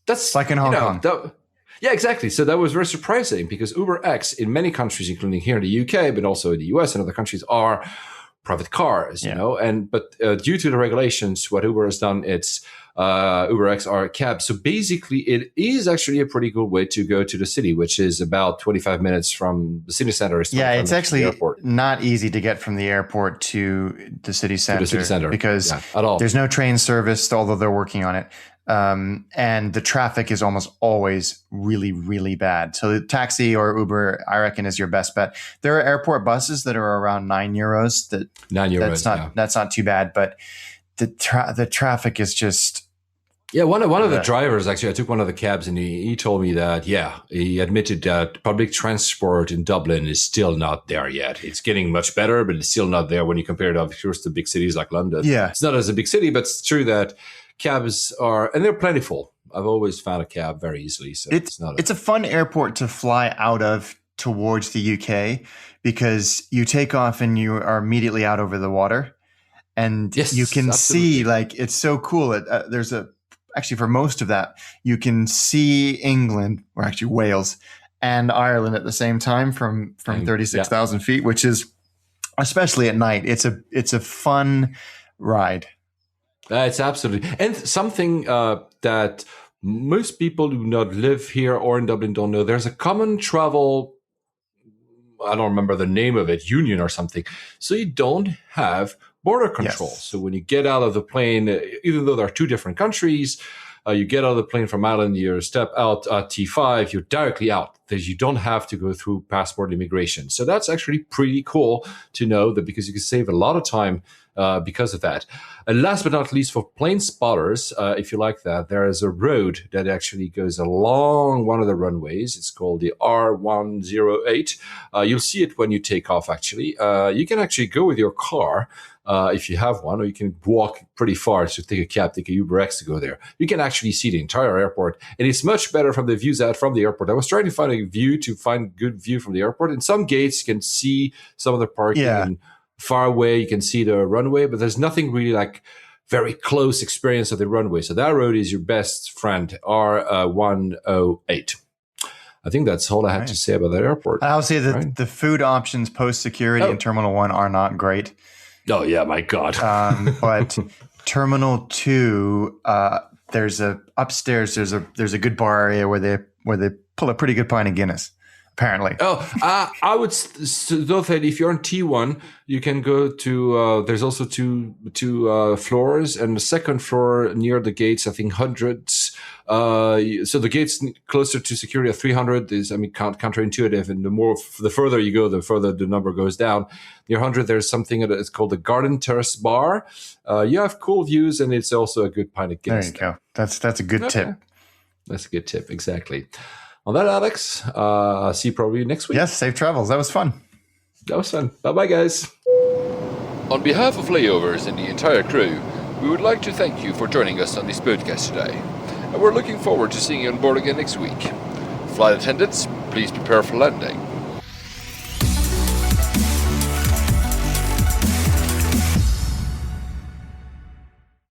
that's like in Hong Kong. Yeah, exactly. So that was very surprising because Uber X in many countries, including here in the UK, but also in the US and other countries, are private cars, but due to the regulations, what Uber has done, it's Uber X are cabs. So basically it is actually a pretty good way to go to the city, which is about 25 minutes from the city center. Yeah, it's actually not easy to get from the airport to the city center, because at all. There's no train service, although they're working on it. And the traffic is almost always really, really bad. So the taxi or Uber, I reckon, is your best bet. There are airport buses that are around €9. That's not too bad, but the traffic is just. Yeah, one of the drivers, actually, I took one of the cabs and he told me that, he admitted that public transport in Dublin is still not there yet. It's getting much better, but it's still not there when you compare it, of course, to big cities like London. Yeah. It's not as a big city, but it's true that cabs are, and they're plentiful. I've always found a cab very easily. So it's a fun airport to fly out of towards the UK because you take off and you are immediately out over the water. And you can see, it's so cool. Actually, for most of that, you can see England, or actually Wales, and Ireland at the same time from 36,000 feet, which is, especially at night, it's a fun ride. It's absolutely, and something that most people who not live here or in Dublin don't know. There's a common travel, I don't remember the name of it, union or something. So you don't have border control. Yes. So when you get out of the plane, even though there are two different countries, you get out of the plane from Ireland, you step out at T5, you're directly out. You don't have to go through passport immigration. So that's actually pretty cool to know that, because you can save a lot of time because of that. And last but not least, for plane spotters, if you like that, there is a road that actually goes along one of the runways. It's called the R108. You'll see it when you take off, actually. You can actually go with your car if you have one, or you can walk pretty far to take a cab, take a Uber X to go there. You can actually see the entire airport, and it's much better from the views out from the airport. I was trying to find a good view from the airport. In some gates, you can see some of the parking, and far away you can see the runway, but there's nothing really like very close experience of the runway. So that road is your best friend, R108. I think that's all I had to say about that airport. I'll say that the food options post security in Terminal 1 are not great. Oh yeah, my God. But Terminal 2, there's a good bar area where they pull a pretty good pint of Guinness, apparently. I would still say if you're on T1, you can go to. There's also two floors, and the second floor near the gates, I think hundreds. So the gates closer to security at 300 is, counterintuitive, and the further you go, the further the number goes down. Near 100, there's something that is called the Garden Terrace Bar. You have cool views, and it's also a good pint of Guinness. There you go. That's a good tip. That's a good tip, exactly. On that, Alex, see you probably next week. Yes, safe travels. That was fun. Bye-bye, guys. On behalf of Layovers and the entire crew, we would like to thank you for joining us on this podcast today, and we're looking forward to seeing you on board again next week. Flight attendants, please prepare for landing.